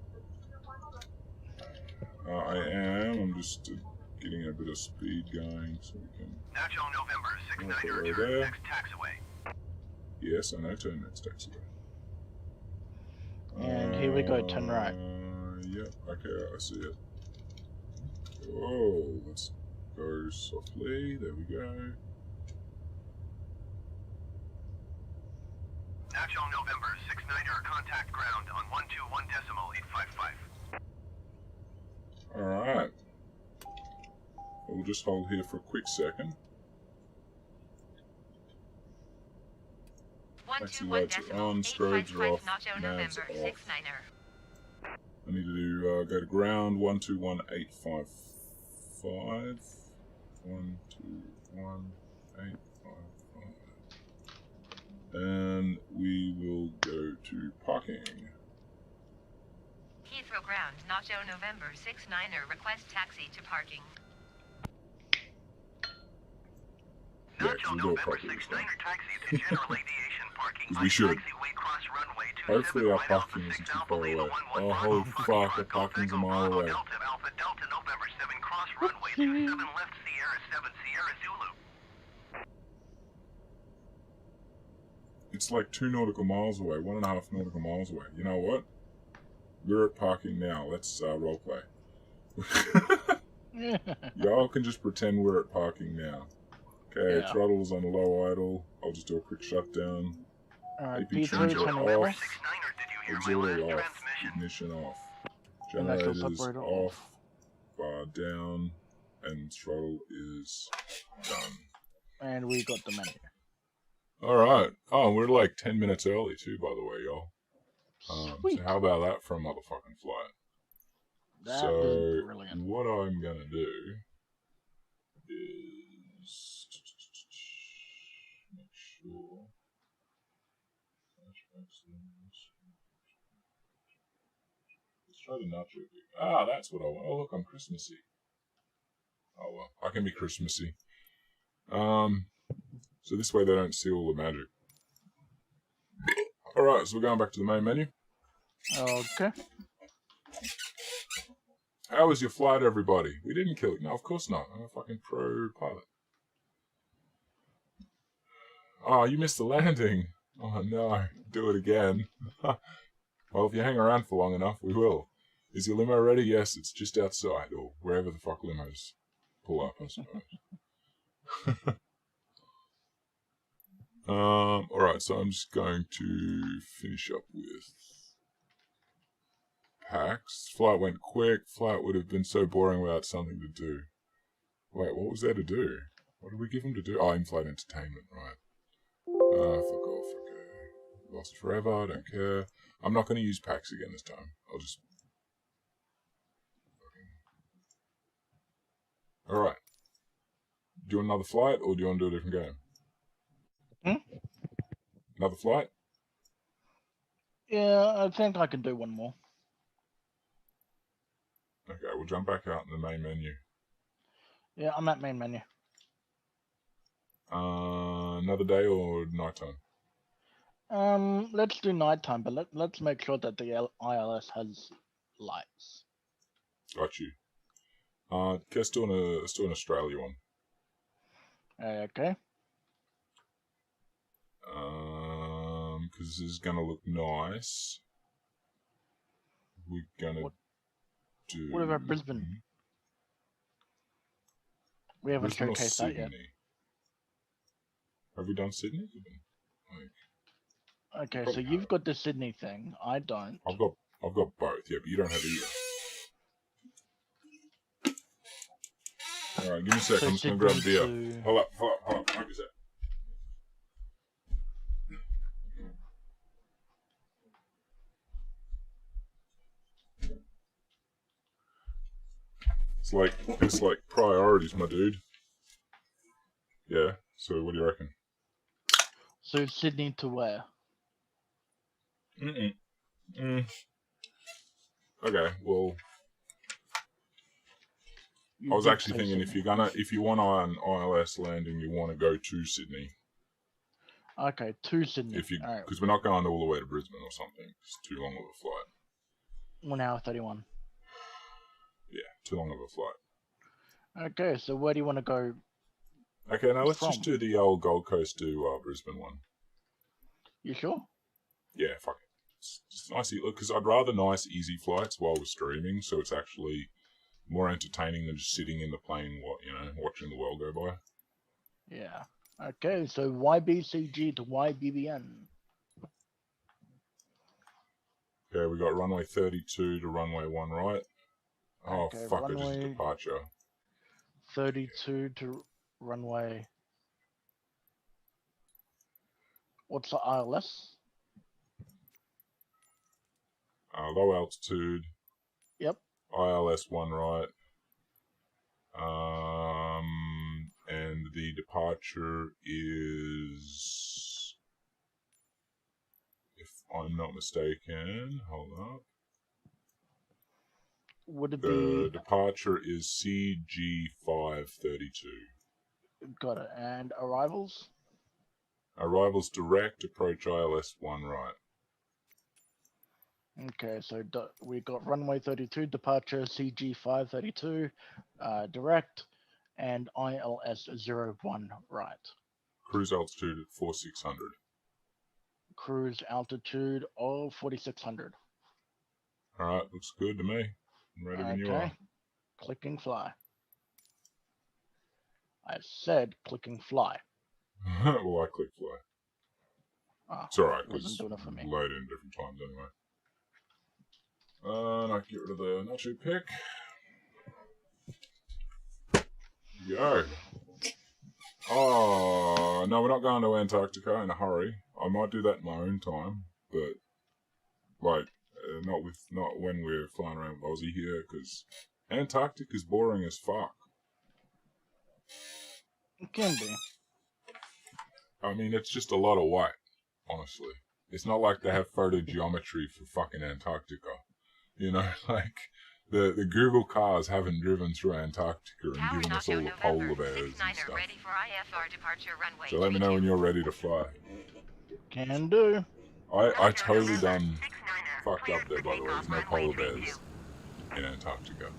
I am. I'm just getting a bit of speed going so we can. NotJah November Okay, 69er right turn there. next taxiway. Yes, I know. Turn next taxiway. And here we go, turn right. Yep. Okay, I see it. Oh, let's go softly. There we go. NotJah November 69er contact ground on 121.855. Alright. We'll just hold here for a quick second. Taxi lights are on, strobes are off, NotJah navs November are off. 69er. I need to do go to ground 121855. 121855. And we will go to parking. Heathrow ground, NotJah November 69er, request taxi to parking. Yeah, 'cause we'll do it November properly this 69er time. taxi to general aviation parking We on should. taxiway cross runway 27 Hopefully our right Alpha parking 6 isn't too Alpha far Lima away. 11 Oh, Bravo holy Foxtrot fuck, our Golf parking's a Echo mile Bravo away. Delta Alpha Delta November 7 cross runway 27 left Sierra 7 Sierra Zulu. It's like 2 nautical miles away, 1.5 nautical miles away. You know what? We're at parking now. Let's roleplay. Y'all can just pretend we're at parking now. Okay, Yeah. throttle's on low idle. I'll just do a quick shutdown. Alright, AP P3 changer turning November off. 69er, did you hear my Auxiliary last off. transmission? Ignition off. Electrical Generators separator off. Bar down. And throttle is done. And we got the menu. Alright. Oh, we're like 10 minutes early too, by the way, y'all. Sweet. So how about that for a motherfucking flight? That So is brilliant. what I'm gonna do is make sure. Let's try the NotJah. Ah, that's what I want. Oh look, I'm Christmassy. Oh well, I can be Christmassy. So this way they don't see all the magic. Alright, so we're going back to the main menu. Okay. How was your flight, everybody? We didn't kill it. No, of course not. I'm a fucking pro pilot. Oh, you missed the landing. Oh no, do it again. Well, if you hang around for long enough, we will. Is your limo ready? Yes, it's just outside, or wherever the fuck limos pull up, I suppose. Alright, so I'm just going to finish up with packs. Flight went quick. Flight would have been so boring without something to do. Wait, what was there to do? What did we give him to do? Oh, in-flight entertainment, right. Fuck off, okay. Lost forever, I don't care. I'm not going to use packs again this time. I'll just... Alright. Do you want another flight, or do you want to do a different game? Another flight? Yeah, I think I can do one more. Okay, we'll jump back out in the main menu. Yeah, I'm at main menu. Another day or nighttime? Let's do nighttime, but let's make sure that the ILS has lights. Got you. Let's do an Australia one. Okay. Because this is gonna look nice. We're gonna do. What about Brisbane? We haven't Brisbane or showcased that Sydney? yet. Have we done Sydney? Like, Okay, so you've got the Sydney thing. I don't. I've got both. Yeah, but you don't have either. All right, give me a sec. So I'm just gonna grab a beer. Sydney Hold up. Give me a sec. It's like priorities, my dude. Yeah. So what do you reckon? So Sydney to where? Okay. Well, You I was did actually say thinking Sydney. if you want an ILS landing, you want to go to Sydney. Okay, to Sydney. If you, Alright, because we're not going all the way to Brisbane or something. It's too long of a flight. 1 hour 31. Yeah, too long of a flight. Okay, so where do you want to go? Okay, now let's just From? do the old Gold Coast to Brisbane one. You sure? Yeah, fuck it. It's just nice, because I'd rather nice, easy flights while we're streaming, so it's actually more entertaining than just sitting in the plane, watching the world go by. Yeah. Okay, so YBCG to YBBN. Okay, we got runway 32 to runway 1 right. Oh, Okay, fuck, I just runway- departure. 32 to runway. What's the ILS? Low altitude. Yep. ILS 1 right. And the departure is, if I'm not mistaken, hold up. Would it The be... departure is CG532. Got it. And arrivals? Arrivals direct, approach ILS 1 right. Okay, so we got runway 32, departure CG532, direct, and ILS 01 right. Cruise altitude at 4600. Cruise altitude of 4600. Alright, looks good to me. I'm ready when you are. Okay, clicking fly. I said clicking fly. Well, I click fly. Oh, It's alright, wasn't because doing it for me. load in different times anyway. And I can get rid of the NotJah pick. Go. Oh, no, we're not going to Antarctica in a hurry. I might do that in my own time, but, like, not when we're flying around with Aussie here, because Antarctica's boring as fuck. It can be. I mean, it's just a lot of white, honestly. It's not like they have photogeometry for fucking Antarctica. You know, like, the Google cars haven't driven through Antarctica and Tower given us all NotJah the polar November bears 69er and stuff. ready for IFR departure runway So let me know when 22. you're ready to fly. Can do. I totally done fucked up there, by the way. There's no polar bears in Antarctica.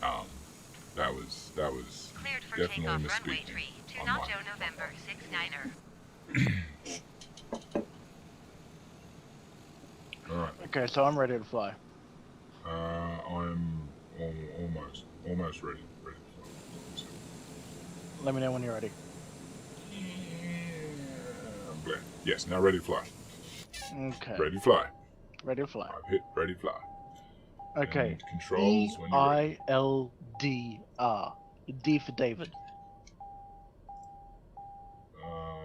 That was Cleared for definitely takeoff runway misspeaking 3 to on mine. NotJah November 69er. Alright, Okay, so I'm ready to fly. I'm almost ready to fly. Let me know when you're ready. I'm glad. Yes, now ready to fly. Okay. Ready to fly. Ready to fly. I've hit ready to fly. Okay. And controls when you're ready. EILDR. D for David.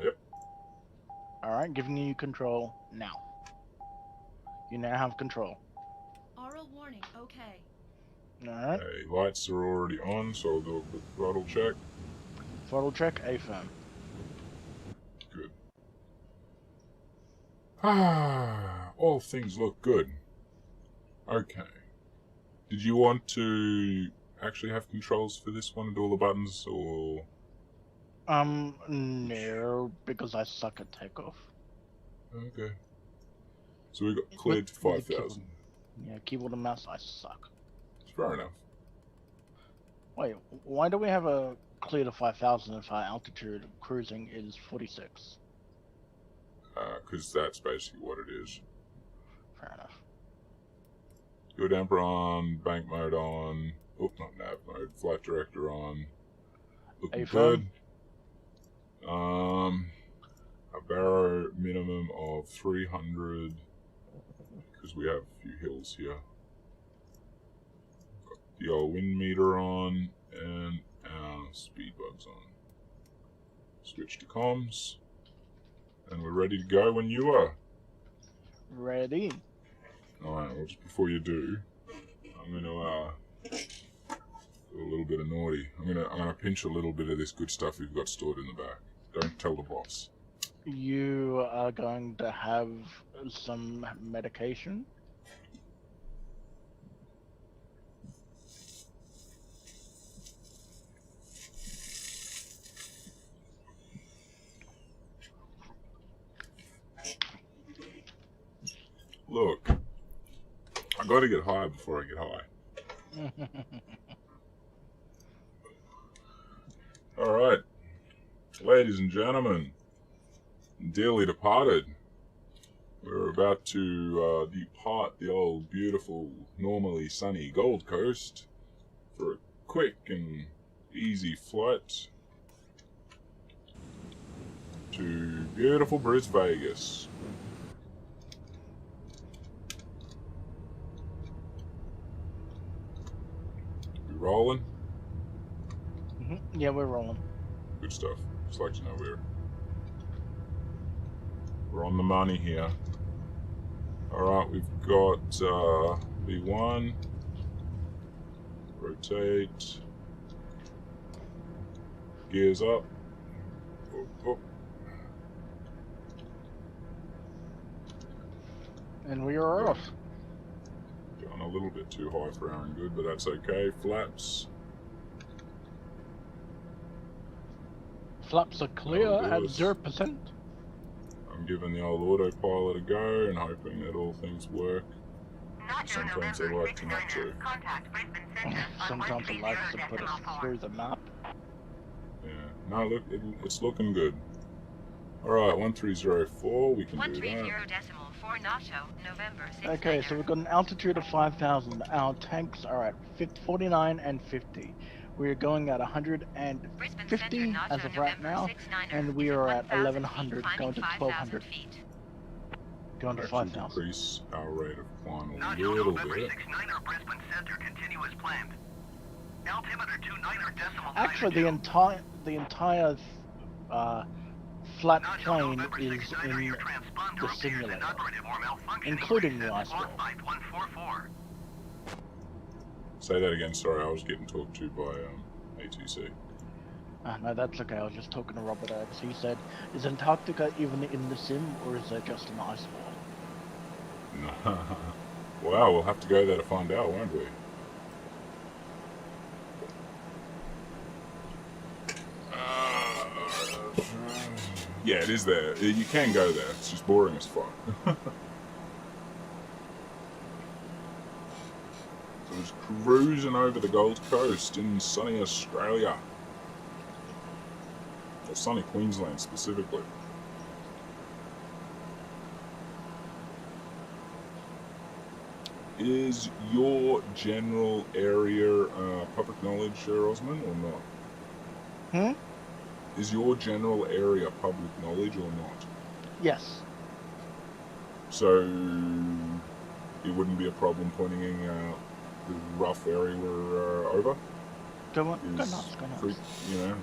Yep. Alright, giving you control now. You now have control. Aural warning, okay. Alright. Okay, lights are already on, so I'll do a quick throttle check. Throttle check, A-firm. Good. All things look good. Okay. Did you want to actually have controls for this one and do all the buttons, or...? No, because I suck at takeoff. Okay. So we got cleared to With the 5,000. Yeah, keyboard and mouse, I suck. Fair enough. Wait, why do we have a clear to 5,000 if our altitude cruising is 46? Because that's basically what it is. Fair enough. Go damper on, bank mode on, oh, not nav mode, flight director on. Looking good. A barrow minimum of 300, because we have a few hills here. Got the old wind meter on, and our speed bugs on. Switch to comms, and we're ready to go when you are. Ready? Alright, well, just before you do, I'm gonna do a little bit of naughty. I'm gonna pinch a little bit of this good stuff we've got stored in the back. Don't tell the boss. You are going to have some medication. Look, I gotta get high before I get high. Alright, ladies and gentlemen, dearly departed, we're about to depart the old, beautiful, normally sunny Gold Coast for a quick and easy flight to beautiful Bris Vegas. We rolling? Yeah, we're rolling. Good stuff. Just like to know we're on the money here. Alright, we've got V1. Rotate. Gears up. Oh, oh. And we are off. Going a little bit too high for our own good, but that's okay. Flaps. Flaps are clear That'll do at us. 0%. I'm giving the old autopilot a go and hoping that all things work. NotJah Sometimes they November like to not 69er. to. Contact Brisbane Centre on Sometimes it likes to put us 130.4. through the map. Yeah. No, look, it's looking good. Alright, 1304, we can do 130 that. decimal 4 NotJah November 6 Okay, so we've got an altitude of 5,000. Our tanks are at 49 and 50. We're going at 150 Brisbane Centre as NotJah of right November now, 69er and we is are at 1,000 1100, feet, going to climbing 1200, 5,000 feet. going to Actually 5,000. decrease our rate of climb a NotJah little November bit. 69er Brisbane Centre, continue as planned. Altimeter 29er decimal Actually, 92. the entire flat NotJah plane November is 69er, in your transponder the appears simulator, inoperative or malfunctioning. including the Reset ice squawk wall. flight 144. Say that again, sorry, I was getting talked to by ATC. No, that's okay. I was just talking to Robert X. He said, "Is Antarctica even in the sim, or is there just an ice wall?" Wow, we'll have to go there to find out, won't we? Yeah, it is there. You can go there. It's just boring as fuck. So just cruising over the Gold Coast in sunny Australia. Or sunny Queensland specifically. Is your general area public knowledge, Osman, or not? Is your general area public knowledge or not? Yes. So it wouldn't be a problem pointing out the rough area we're over? Go on. Go Is nuts. Go nuts. You know,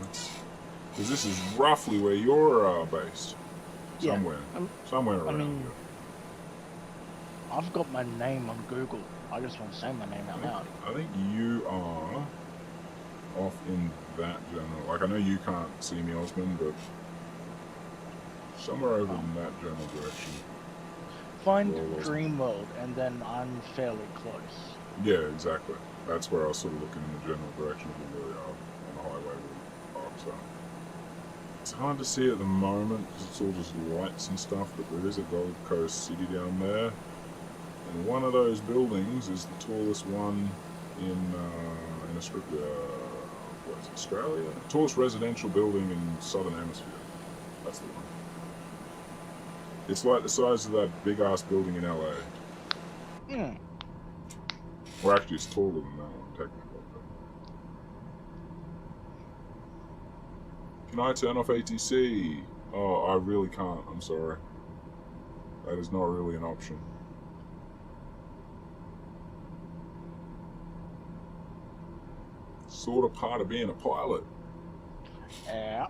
because this is roughly where you're based. Yeah, Somewhere I around mean, here. I've got my name on Google. I just want to say my name out loud. I think you are off in that general. Like, I know you can't see me, Osman, but somewhere over in that general direction. Find Well, Dreamworld, and then I'm fairly close. Yeah, exactly. That's where I was sort of looking in the general direction of where we are on the highway we park, so. It's hard to see at the moment because it's all just lights and stuff, but there is a Gold Coast city down there. And one of those buildings is the tallest one in Australia? Tallest residential building in Southern Hemisphere. That's the one. It's like the size of that big ass building in LA. Well, actually, it's taller than that one, technically. Can I turn off ATC? Oh, I really can't. I'm sorry. That is not really an option. Sort of part of being a pilot. Yeah.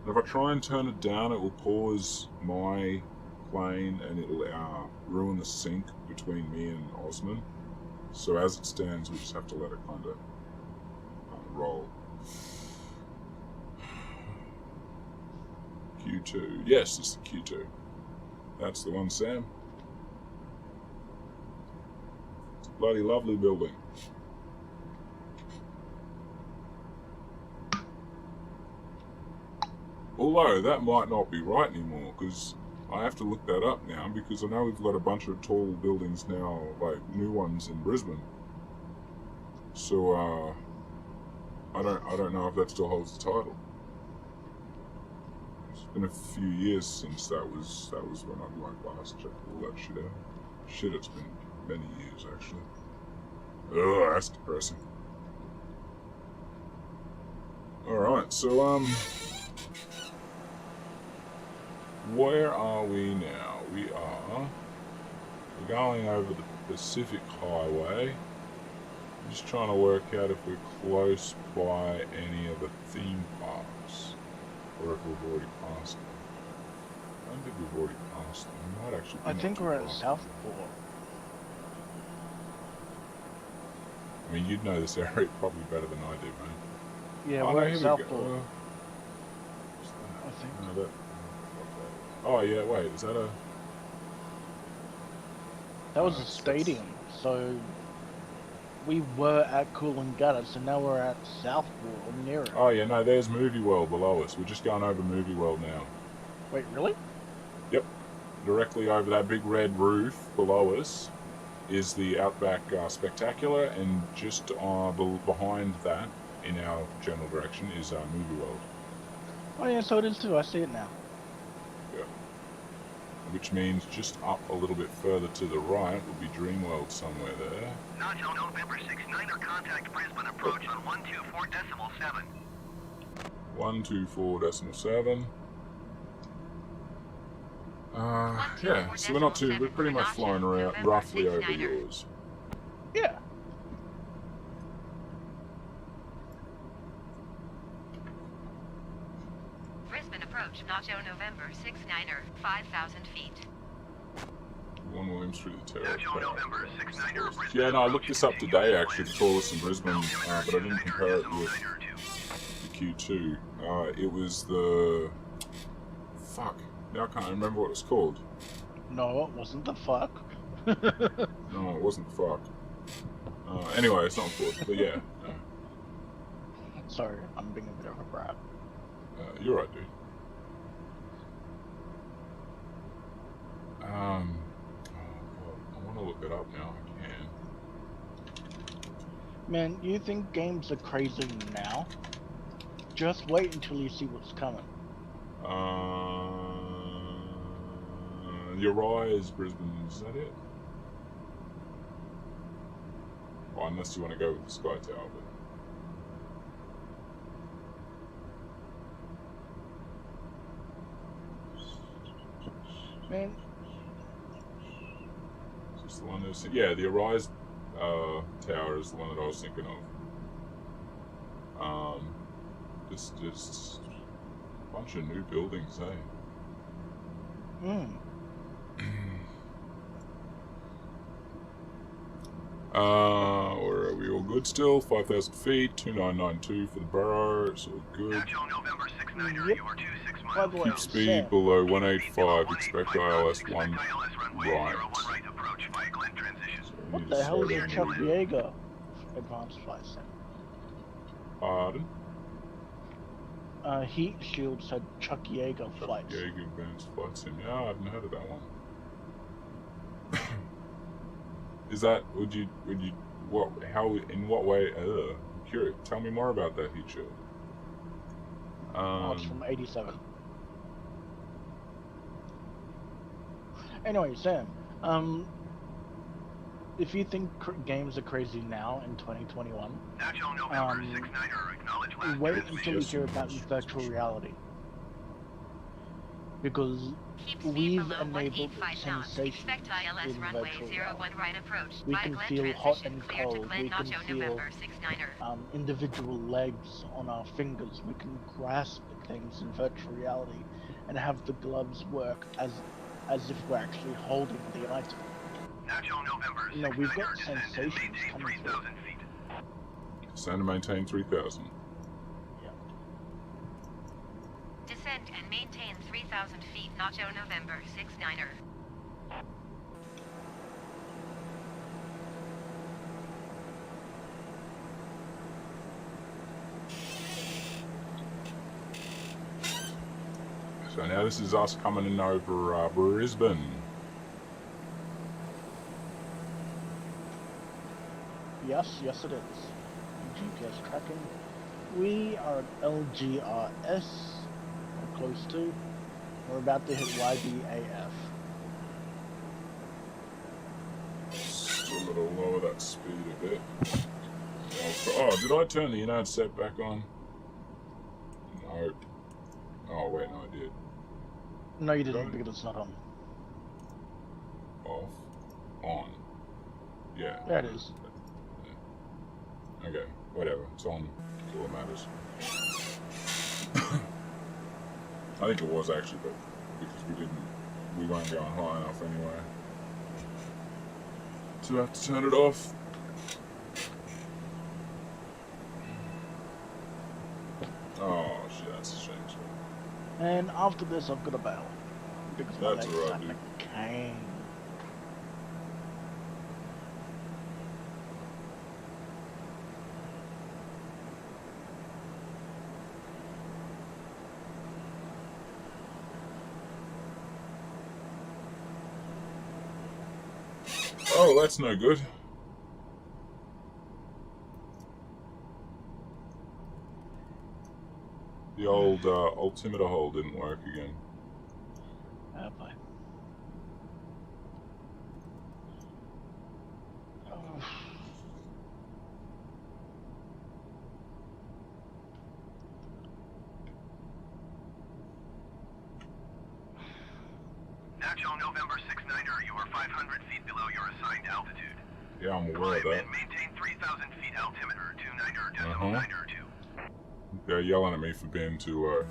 If I try and turn it down, it will pause my plane and it'll ruin the sync between me and Osman. So as it stands, we just have to let it kind of roll. Q2. Yes, it's the Q2. That's the one, Sam. It's a bloody lovely building. Although, that might not be right anymore, because I have to look that up now, because I know we've got a bunch of tall buildings now, like new ones in Brisbane. So, I don't know if that still holds the title. It's been a few years since that was when I like last checked all that shit out. Shit, it's been many years actually. Ugh, that's depressing. Alright, so where are we now? We're going over the Pacific Highway. I'm just trying to work out if we're close by any of the theme parks, or if we've already passed them. I don't think we've already passed them. We might actually be I not think too we're at far. Southport. I mean, you'd know this area probably better than I do, mate. Yeah, Oh, we're no, at here we Southport, go. I think. No, oh, yeah, wait, is that a... That was a that's- stadium, so we were at Coolangatta, so now we're at Southport, or near it. Oh, yeah, no, there's Movie World below us. We're just going over Movie World now. Wait, really? Yep. Directly over that big red roof below us is the Outback Spectacular, and just behind that, in our general direction, is Movie World. Oh yeah, so it is too, I see it now. Yeah. Which means just up a little bit further to the right would be Dreamworld somewhere there. NotJah November 6-9er, contact Brisbane approach on 124.7. 124.7. Yeah, so we're pretty much flying around roughly over yours. Yeah. Brisbane approach, NotJah November 6-9er, 5,000 feet. 1 Williams through the terrace. NotJah November 6-9er, Brisbane Yeah, no, I looked approach, this up continue today as actually, planned. the tallest in Brisbane, but I didn't compare it with Altimeter the Q2. It was the... Fuck. Now I can't remember what it was called. No, it wasn't the fuck. No, it wasn't fuck. Anyway, it's not important, but yeah. Sorry, I'm being a bit of a brat. You're right, dude. Oh god, I want to look it up now. I can. Man, you think games are crazy now? Just wait until you see what's coming. Uriah's Brisbane, is that it? Well, unless you want to go with the Sky Tower, Man, but just the one that's, yeah, the Arise Tower is the one that I was thinking of. Just a bunch of new buildings, eh? Where are we all good still? 5,000 feet, 2992 for the borough, it's all good. NotJah November 6-9er, Yep. you are 26 By miles. the way, Keep speed below 185, expect ILS 1 Expect ILS runway right. 01 right approach via Glen transition. So we What need the to hell is slow a down Chuck a little bit. Yeager advanced flight sim? Pardon? Heat Shield said Chuck Yeager flights. Jaeger Advanced Flight Sim. Yeah, I haven't heard of that one. Is that, in what way, curious, tell me more about that heat shield. It's from 87. Anyway, Sam, if you think games are crazy now in 2021, NotJah November 6-9er, acknowledge last wait transmission. until you hear about virtual reality. Because Keep speed we've below enabled 185 knots. sensations Expect ILS in runway virtual 01 reality. right approach. We Via can Glen feel hot transition, and clear to cold. Glen, We can NotJah feel November 6-9er. individual legs on our fingers. We can grasp things in virtual reality and have the gloves work as if we're actually holding the item. NotJah November You know, we've got 6-9er, descend and sensations maintain coming through. 3,000 feet. Descend and maintain 3,000. Descend and maintain 3,000 feet, NotJah November 6-9er. So now this is us coming in over Brisbane. Yes, it is. GPS tracking. We are at LGRS, or close to. We're about to hit YBAF. Still a little lower that speed a bit. Oh, did I turn the United set back on? No. Oh wait, no I did. No, you didn't, Don't. because it's not on. Off. On. Yeah. There it is. Okay, whatever. It's on. That's all that matters. I think it was actually, but because we weren't going high enough anyway. So I have to turn it off. That's a shame. And after this, I've got to bail because my That's legs alright, are dude. a cane. Oh, that's no good. The old altimeter hole didn't work again. Oh boy. Natural November 6-9er, you are 500 feet below your assigned altitude. Yeah, I'm aware of Climb that. and maintain 3,000 feet altimeter, 29er decimal 9er 2. They're yelling at me for being too low.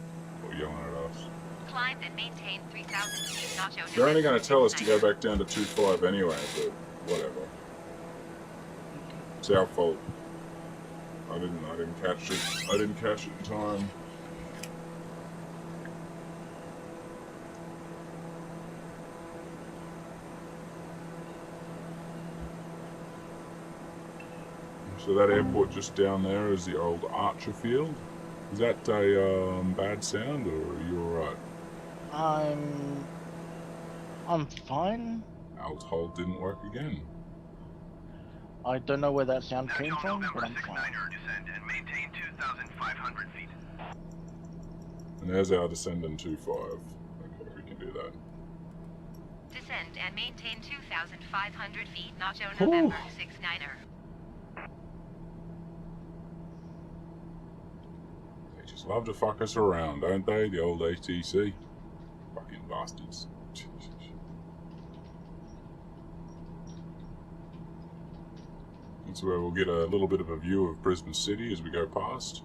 Or yelling at us. Climb and maintain 3,000 feet. NotJah They're only Witness going to tell us to go 69er. back down to 2.5 anyway, but whatever. It's our fault. I didn't catch it. I didn't catch it in time. So that airport just down there is the old Archer Field. Is that a bad sound, or are you alright? I'm fine. Alt hold didn't work again. I don't know where that sound came Natural from, but November I'm fine. 6-9er, descend and maintain 2,500 feet. And there's our descendant 2.5. Okay, we can do that. Descend and maintain 2,500 feet. NotJah Ooh. November 6-9er. They just love to fuck us around, don't they? The old ATC. Fucking bastards. That's where we'll get a little bit of a view of Brisbane City as we go past.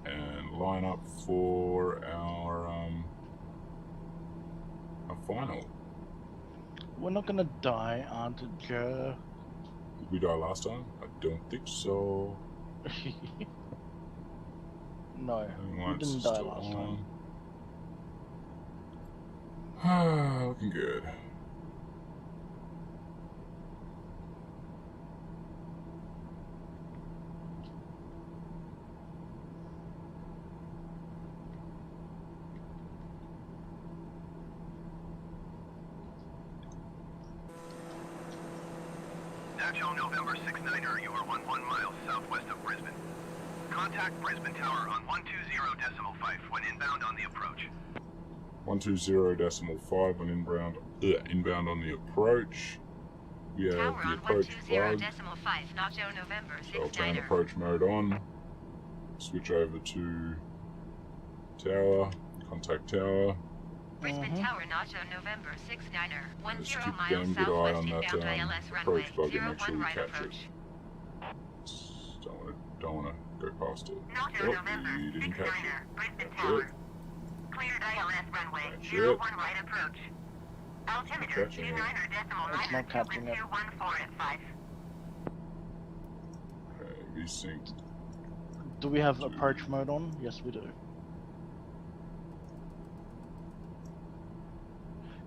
And line up for our final. We're not gonna die, aren't we, Joe? Did we die last time? I don't think so. No, we Lights didn't are die still last time. on. Looking good. Natural November 6-9er, you are 11 miles southwest of Brisbane. Contact Brisbane Tower on 120.5 when inbound on the approach. 120.5 on inbound on the approach. We have Tower the on approach flag. 120.5. NotJah November So I'll turn 6-9er. approach mode on. Switch over to tower. Contact tower. Brisbane Tower, NotJah November 6-9er. Just 10 keep a miles damn good eye southwest on that inbound ILS runway. approach bug and make sure 01 we right catch it. approach. Don't wanna go past it. NotJah Oh, November you didn't catch 6-9er, it. Brisbane That's Tower. it. Cleared ILS runway, That's 01 it. right approach. Altimeter, catching it. 29er decimal It's 9er, not catching it. 214 at 5. Okay, resync. Do we have approach mode on? Yes, we do.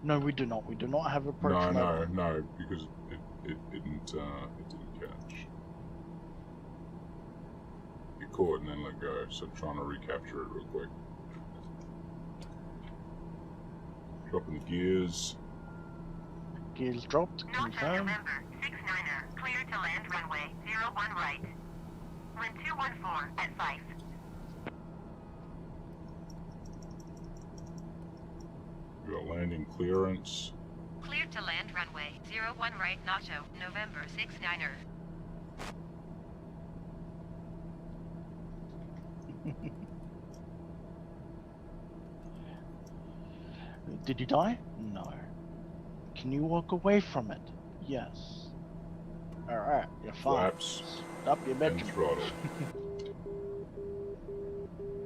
No, we do not. We do not have approach mode. No, because it didn't catch. It caught and then let go, so trying to recapture it real quick. Dropping the gears. Gears dropped. NotJah Confirm. November 6-9er, clear to land runway, 01 right. Wind 214 at 5. We got landing clearance. Cleared to land runway. 01 right. NotJah November 6-9er. Did you die? No. Can you walk away from it? Yes. Alright, you're fine. Flaps Stop your and bitching. throttle.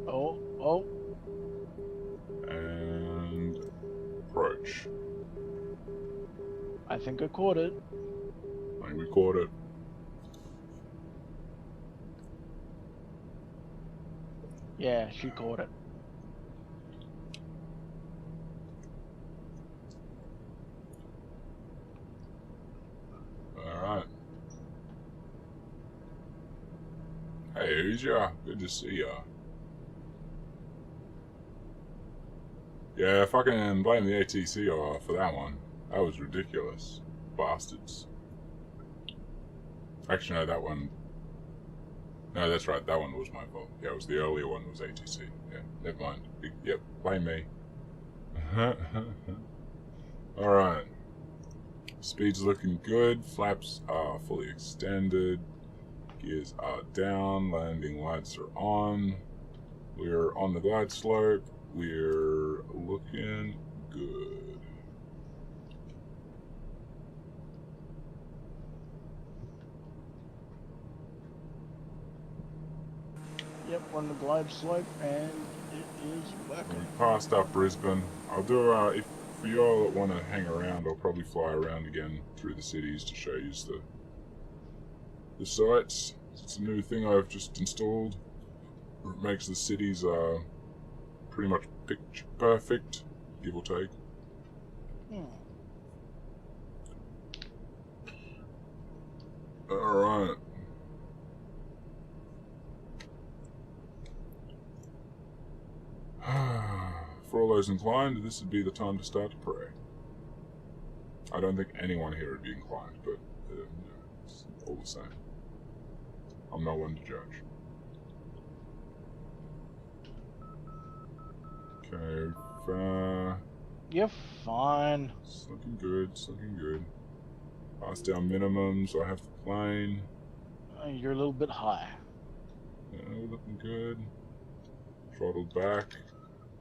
Oh. And approach. I think I caught it. I think we caught it. Yeah, she caught it. Alright. Hey, who's ya? Good to see ya. Yeah, fucking blame the ATC for that one. That was ridiculous. Bastards. Actually, no, that one... No, that's right, that one was my fault. Yeah, it was the earlier one was ATC. Yeah, never mind. Yep, blame me. Alright. Speed's looking good. Flaps are fully extended. Gears are down. Landing lights are on. We're on the glide slope. We're looking good. Yep, on the glide slope, and it is working. We passed up Brisbane. I'll do, if for y'all that want to hang around, I'll probably fly around again through the cities to show you the sites. It's a new thing I've just installed. It makes the cities pretty much picture perfect, give or take. Alright. For all those inclined, this would be the time to start to pray. I don't think anyone here would be inclined, but it's all the same. I'm no one to judge. Okay, You're fine. it's looking good, it's looking good. Passed down minimums, I have the plane. You're a little bit high. Yeah, we're looking good. Throttled back.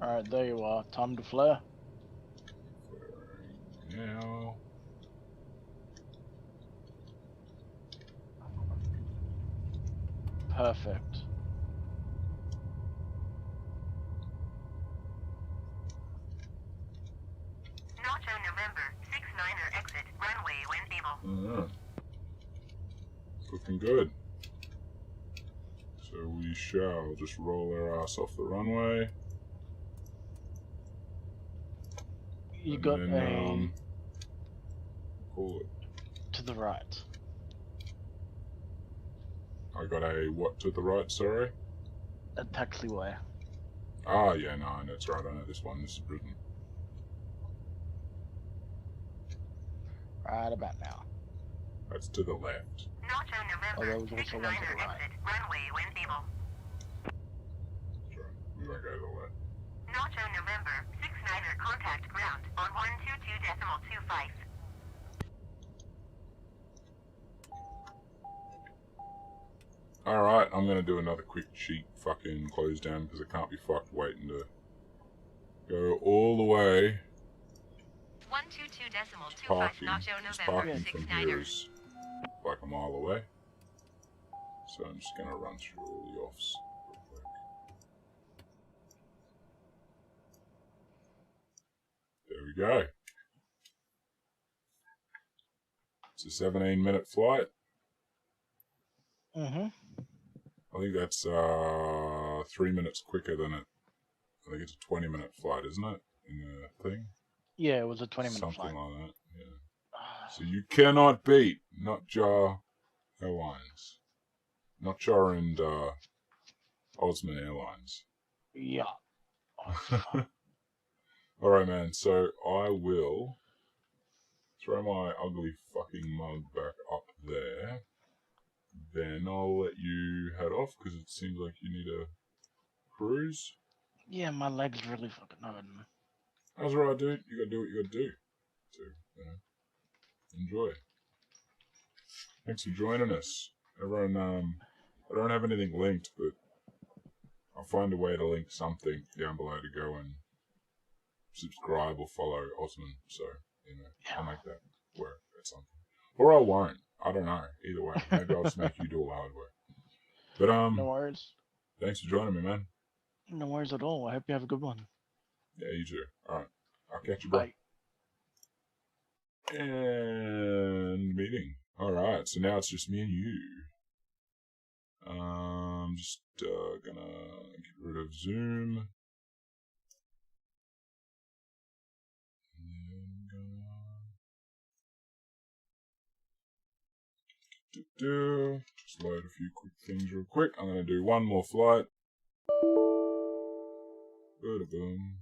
Alright, there you are. Time to flare. Flaring now. Perfect. NotJah November 69er exit runway when able. Alright. It's looking good. So we shall just roll our ass off the runway. You And got then, a call it. to the right. I got a what to the right, sorry? A taxiway. Ah, yeah, no, that's right, I know this one. This is Britain. Right about now. That's to the left. NotJah Oh, that November was also one to 69er the right. exit runway when able. That's right. We won't go to the left. NotJah November 69er contact ground on 122.25. Alright, I'm gonna do another quick cheap fucking close down because I can't be fucked waiting to go all the way. 122.25 Parking. NotJah Just November parking from 69er. here is like a mile away. So I'm just gonna run through all the offs real quick. There we go. It's a 17-minute flight. Mm-hmm. I think that's 3 minutes quicker than it. I think it's a 20-minute flight, isn't it? In the thing? Yeah, it was a 20-minute Something flight. like that, yeah. So you cannot beat NotJah Airlines. NotJah and Osman Airlines. Yeah. Oh, fuck. Alright, man, so I will throw my ugly fucking mug back up there. Then I'll let you head off because it seems like you need a cruise. Yeah, my leg's really fucking hurting. That's right, dude. You gotta do what you gotta do. So, enjoy. Thanks for joining us. Everyone, I don't have anything linked, but I'll find a way to link something down below to go and subscribe or follow Osman. So, I'll make that work at some point. Or I won't. I don't know. Either way. Maybe I'll just make you do all the hard work. But, No worries. thanks for joining me, man. No worries at all. I hope you have a good one. Yeah, you too. Alright. I'll catch you, bro. Bye. And meeting. Alright, so now it's just me and you. I'm just gonna get rid of zoom. Just load a few quick things real quick. I'm gonna do one more flight. Boom.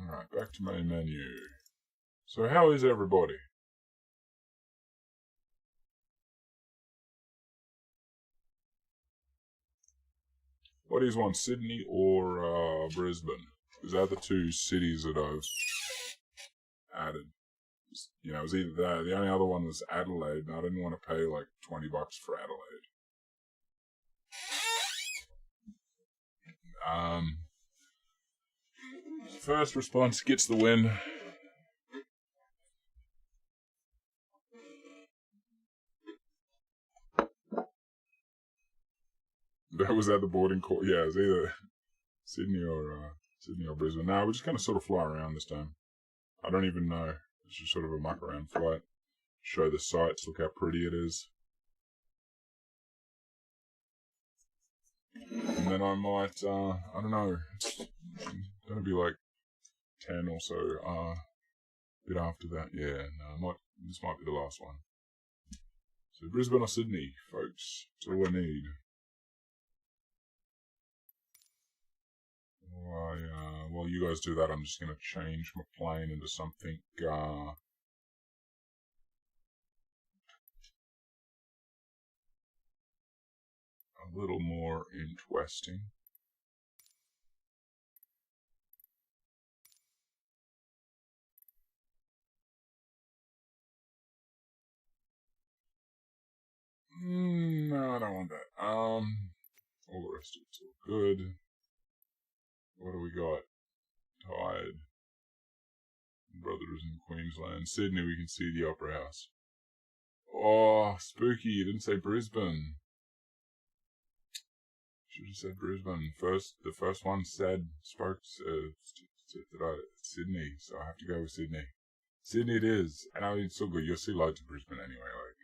Alright, back to main menu. So how is everybody? What do you want, Sydney or Brisbane? Is that the two cities that I've added? You know, it was either that. The only other one was Adelaide, and I didn't want to pay like $20 for Adelaide. First response gets the win. That was at the boarding court. Yeah, it was either Sydney or Brisbane. No, we're just gonna sort of fly around this time. I don't even know. It's just sort of a muck around flight. Show the sights. Look how pretty it is. And then I might, I don't know. It's gonna be like 10 or so. A bit after that. Yeah. No, this might be the last one. So Brisbane or Sydney, folks. That's all I need. While you guys do that, I'm just going to change my plane into something a little more interesting. No, I don't want that. All the rest of it's all good. What do we got? Tide. Brothers in Queensland. Sydney, we can see the Opera House. Oh, spooky. You didn't say Brisbane. Should have said Brisbane. The first one spoke Sydney, so I have to go with Sydney. Sydney it is. And I mean, it's so good. You'll see loads of Brisbane anyway. Like,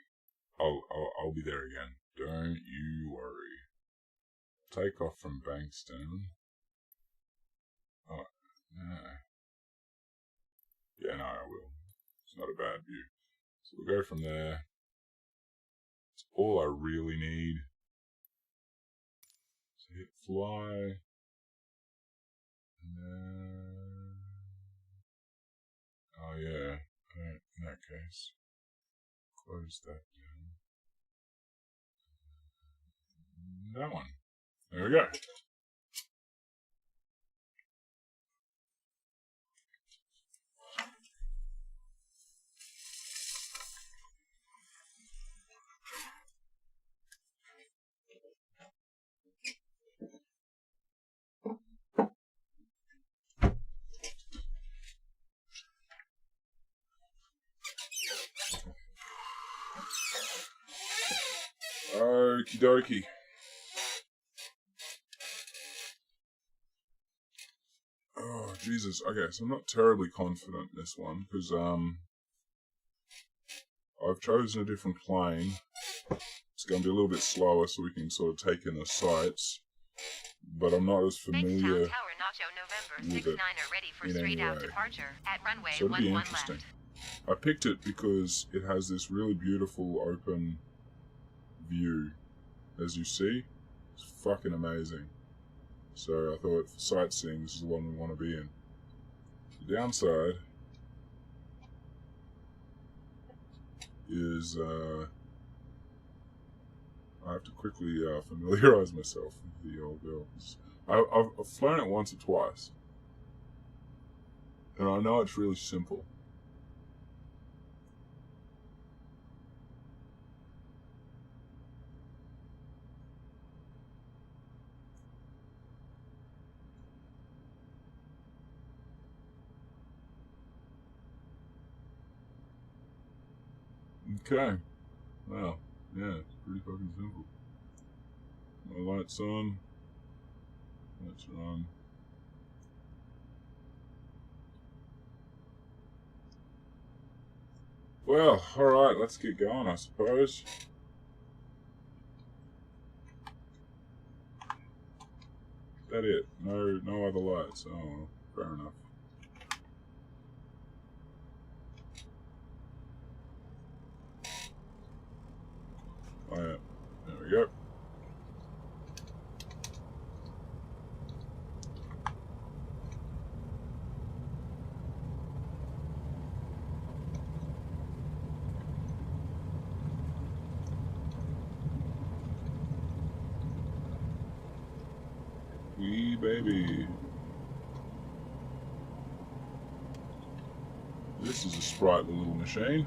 I'll be there again. Don't you worry. Take off from Bankstown. Oh, no. Yeah, no, I will. It's not a bad view. So we'll go from there. It's all I really need. So hit fly. And then... Oh yeah, in that case. Close that down. That one. There we go. Okie dokie. Oh, Jesus. Okay, so I'm not terribly confident in this one, because, I've chosen a different plane. It's going to be a little bit slower so we can sort of take in the sights, but I'm not as familiar Tower, NotJah November with 69 it are ready for in straight any out way. departure at runway So it'll be 11 interesting. left. I picked it because it has this really beautiful open view, as you see. It's fucking amazing. So I thought for sightseeing, this is the one we want to be in. The downside is I have to quickly familiarize myself with the old girl. I've flown it once or twice, and I know it's really simple. Okay. Well, yeah, it's pretty fucking simple. My lights on. Lights are on. Well, alright, let's get going, I suppose. That it? No other lights. Oh, fair enough. Oh yeah, there we go. Wee baby. This is a sprightly little machine.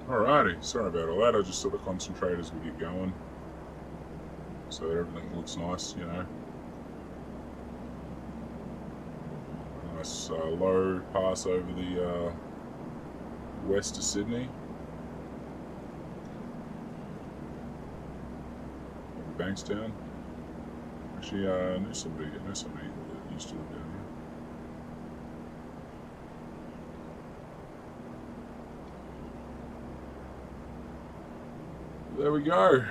Alrighty, sorry about all that. I just sort of concentrate as we get going, so that everything looks nice, you know. Nice low pass over the west of Sydney. Bankstown. Actually, I know somebody that used to live down here. There we go.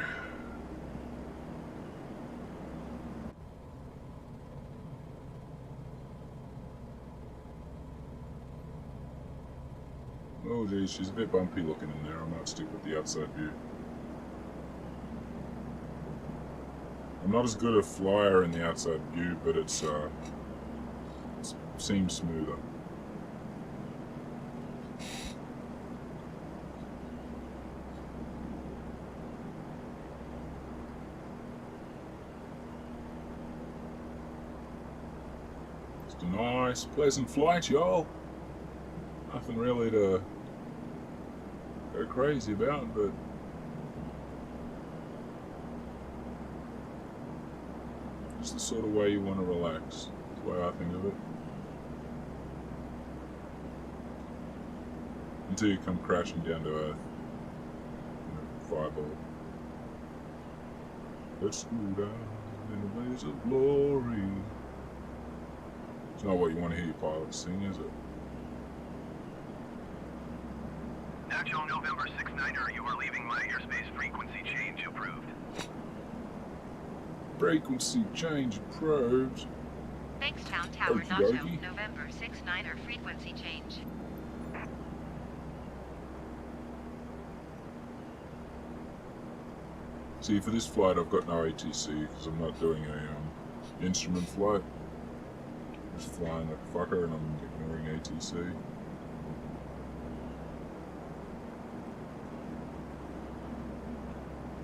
Oh geez, she's a bit bumpy looking in there. I might stick with the outside view. I'm not as good a flyer in the outside view, but it seems smoother. Just a nice, pleasant flight, y'all. Nothing really to go crazy about, but just the sort of way you want to relax. That's the way I think of it. Until you come crashing down to earth. Fireball. Let's go down in a blaze of glory. It's not what you want to hear your pilot sing, is it? Actual November 69er, you are leaving my airspace. Frequency change approved. Frequency change approved. Bankstown Tower, Okie NotJah, dokie. November 69er, frequency change. See, for this flight I've got no ATC because I'm not doing a instrument flight. Just flying like a fucker and I'm ignoring ATC.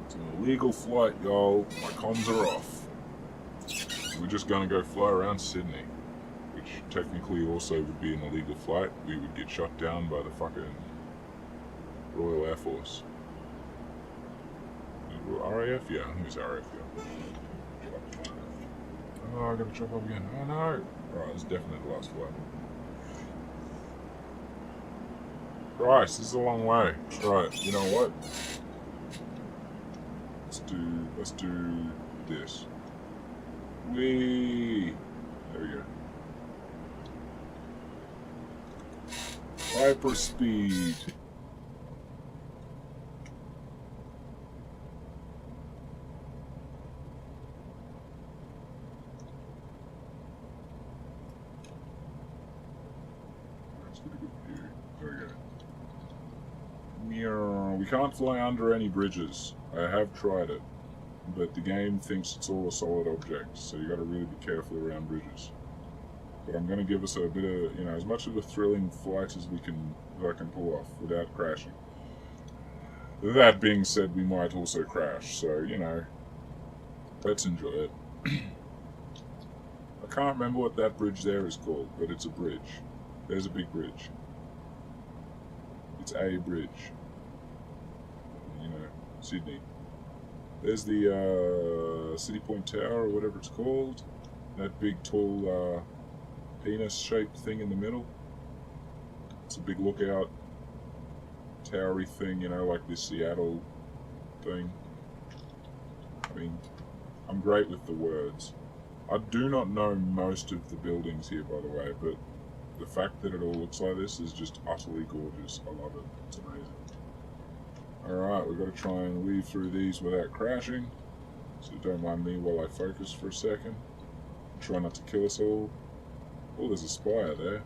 It's an illegal flight, y'all. My comms are off. We're just gonna go fly around Sydney, which technically also would be an illegal flight. We would get shot down by the fucking Royal Air Force. RAF? Yeah, I think it's RAF, yeah. Oh, I gotta drop off again. Oh no! Right, it's definitely the last flight. Christ, this is a long way. Right, you know what? Let's do this. Whee! There we go. Hyperspeed. Let's get a good view. There we go. We can't fly under any bridges. I have tried it, but the game thinks it's all a solid object, so you got to really be careful around bridges. But I'm going to give us a bit of, you know, as much of a thrilling flight as I can pull off without crashing. That being said, we might also crash, so, you know, let's enjoy it. I can't remember what that bridge there is called, but it's a bridge. There's a big bridge. It's a bridge. You know, Sydney. There's the City Point Tower, or whatever it's called. That big, tall, penis-shaped thing in the middle. It's a big lookout, towery thing, you know, like this Seattle thing. I mean, I'm great with the words. I do not know most of the buildings here, by the way, but the fact that it all looks like this is just utterly gorgeous. I love it. It's amazing. Alright, we've got to try and weave through these without crashing. So don't mind me while I focus for a second. Try not to kill us all. Oh, there's a spire there.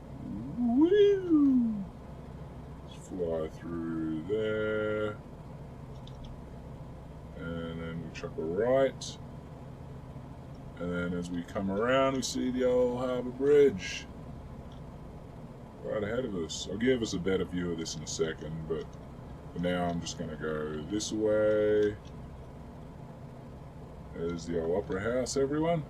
Woo! Let's fly through there. And then we chuck a right. And then as we come around, we see the old harbour bridge. Right ahead of us. I'll give us a better view of this in a second, but for now I'm just going to go this way. There's the old opera house, everyone.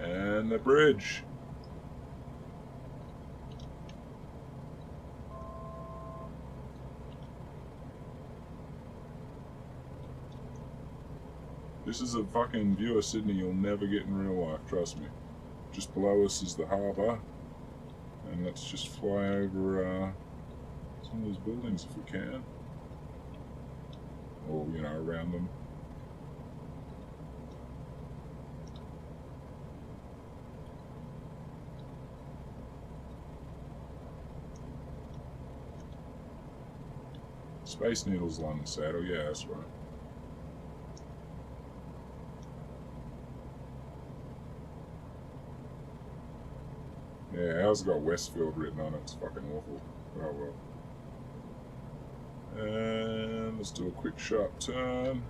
And the bridge. This is a fucking view of Sydney you'll never get in real life, trust me. Just below us is the harbour. And let's just fly over some of those buildings if we can. Or, you know, around them. Space Needle's along the saddle, yeah, that's right. Yeah, ours got Westfield written on it, it's fucking awful. Oh well. And let's do a quick sharp turn.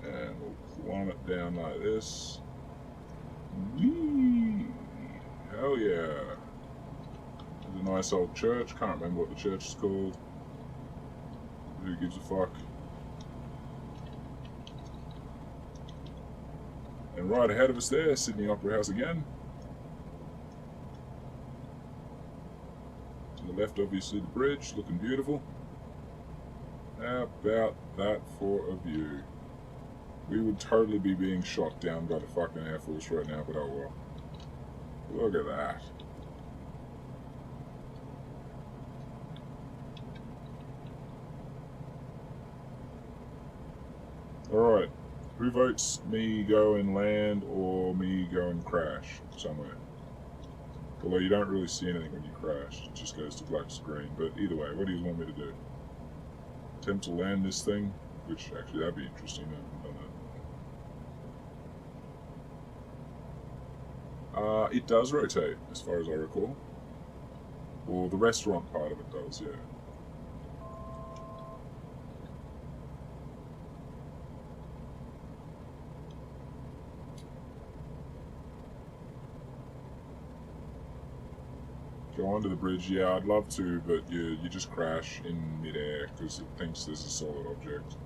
And we'll plummet down like this. Whee! Hell yeah. There's a nice old church, can't remember what the church is called. Who gives a fuck? And right ahead of us there, Sydney Opera House again. To the left, obviously, the bridge, looking beautiful. How about that for a view? We would totally be being shot down by the fucking Air Force right now, but oh well. Look at that. Alright. Who votes me go and land or me go and crash somewhere? Although you don't really see anything when you crash, it just goes to black screen. But either way, what do you want me to do? Attempt to land this thing? Which, actually, that'd be interesting. I haven't done that. It does rotate, as far as I recall. Or the restaurant part of it does, yeah. Go onto the bridge, yeah, I'd love to, but you just crash in midair because it thinks there's a solid object.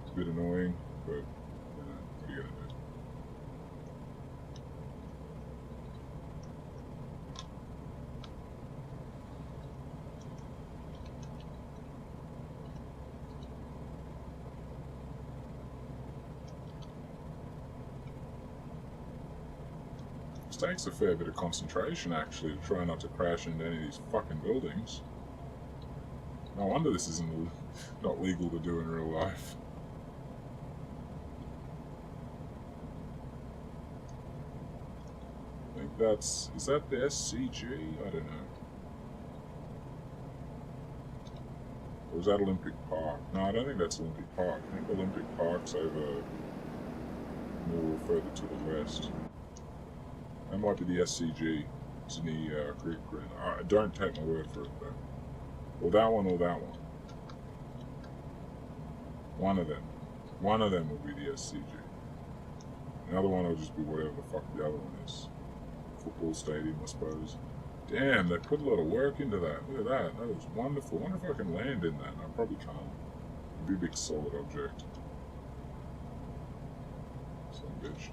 It's a bit annoying, but, you know, what are you gonna do? It takes a fair bit of concentration, actually, to try not to crash into any of these fucking buildings. No wonder this isn't not legal to do in real life. I think that's... is that the SCG? I don't know. Or is that Olympic Park? No, I don't think that's Olympic Park. I think Olympic Park's over more further to the west. That might be the SCG, Sydney Creek Grid. Don't take my word for it, though. Or that one or that one. One of them. One of them will be the SCG. The other one will just be whatever the fuck the other one is. Football stadium, I suppose. Damn, they put a lot of work into that. Look at that. That was wonderful. I wonder if I can land in that. I probably can't. It'd be a big solid object. Son of a bitch.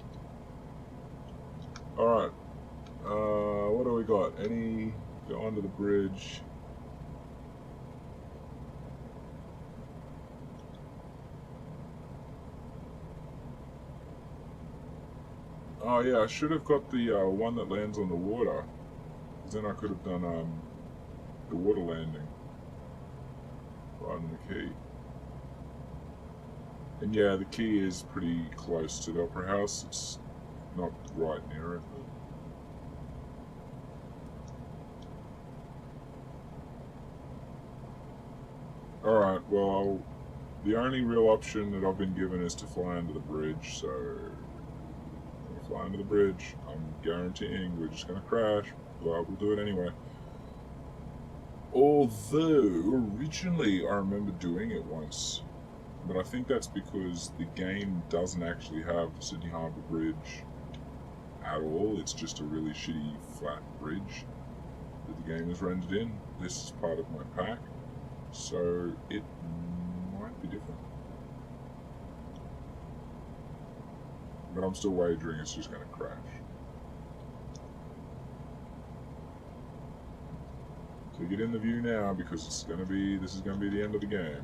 Alright. What do we got? Any... Go onto the bridge. Oh yeah, I should have got the one that lands on the water. Because then I could have done the water landing. Right on the key. And yeah, the key is pretty close to the Opera House. It's not right near it. Alright, well, the only real option that I've been given is to fly under the bridge, so... I'm gonna fly under the bridge. I'm guaranteeing we're just gonna crash, but we'll do it anyway. Although, originally I remember doing it once, but I think that's because the game doesn't actually have the Sydney Harbour Bridge at all. It's just a really shitty flat bridge that the game is rendered in. This is part of my pack, so it might be different. But I'm still wagering it's just going to crash. So get in the view now because this is going to be the end of the game.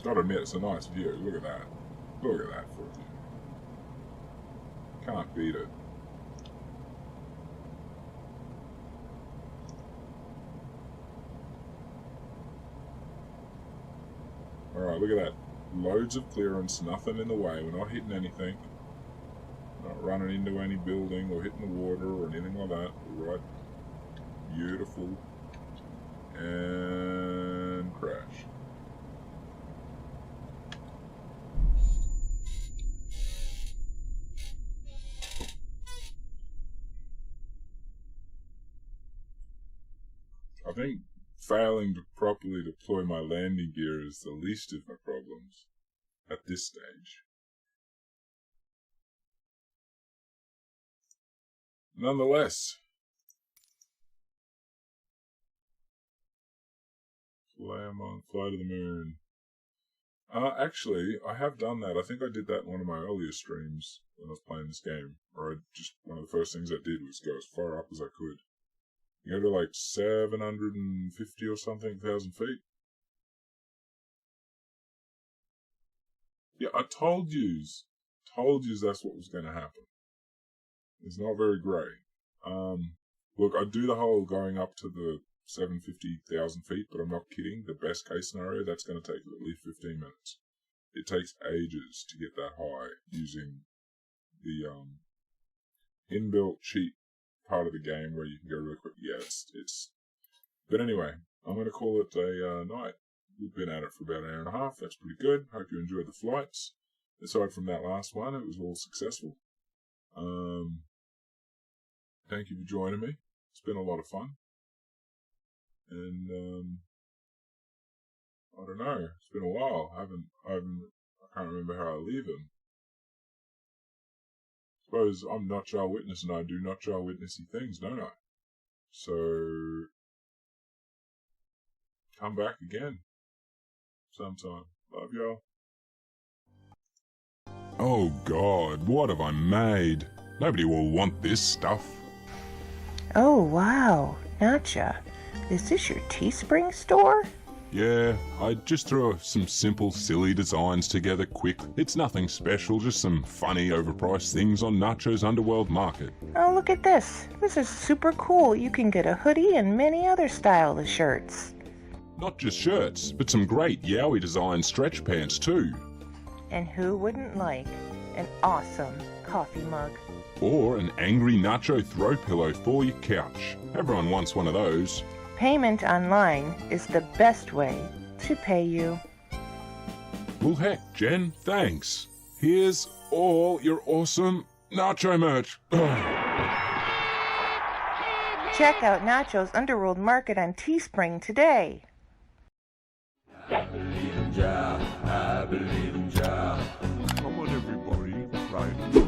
Gotta admit, it's a nice view. Look at that. Look at that for a view. Can't beat it. Alright, look at that. Loads of clearance, nothing in the way. We're not hitting anything. Not running into any building or hitting the water or anything like that. Right. Beautiful. And crash. I think failing to properly deploy my landing gear is the least of my problems at this stage. Nonetheless, fly to the moon. Actually, I have done that. I think I did that in one of my earlier streams when I was playing this game. One of the first things I did was go as far up as I could. You go to like 750 or something thousand feet. Yeah, I told yous that's what was going to happen. It's not very great. Look, I do the whole going up to the 750,000 feet, but I'm not kidding. The best case scenario, that's going to take at least 15 minutes. It takes ages to get that high using the inbuilt cheat part of the game where you can go really quick. Yeah, it's. But anyway, I'm going to call it a night. We've been at it for about an hour and a half. That's pretty good. Hope you enjoyed the flights. Aside from that last one, it was all successful. Thank you for joining me. It's been a lot of fun. And I don't know. It's been a while. I can't remember how I leave him. Suppose I'm NotJah Witness and I do NotJah Witnessy things, don't I? So come back again sometime. Love y'all. Oh God, what have I made? Nobody will want this stuff. Oh wow, NotJah. Is this your Teespring store? Yeah, I just threw some simple, silly designs together quick. It's nothing special, just some funny, overpriced things on NotJah's Underworld market. Oh, look at this. This is super cool. You can get a hoodie and many other styles of shirts. Not just shirts, but some great Yowie design stretch pants too. And who wouldn't like an awesome coffee mug? Or an angry nacho throw pillow for your couch. Everyone wants one of those. Payment online is the best way to pay you. Well heck, Jen, thanks. Here's all your awesome nacho merch. Check out Nacho's Underworld Market on Teespring today. I believe in Jah, I believe in Jah. Come on, everybody, right?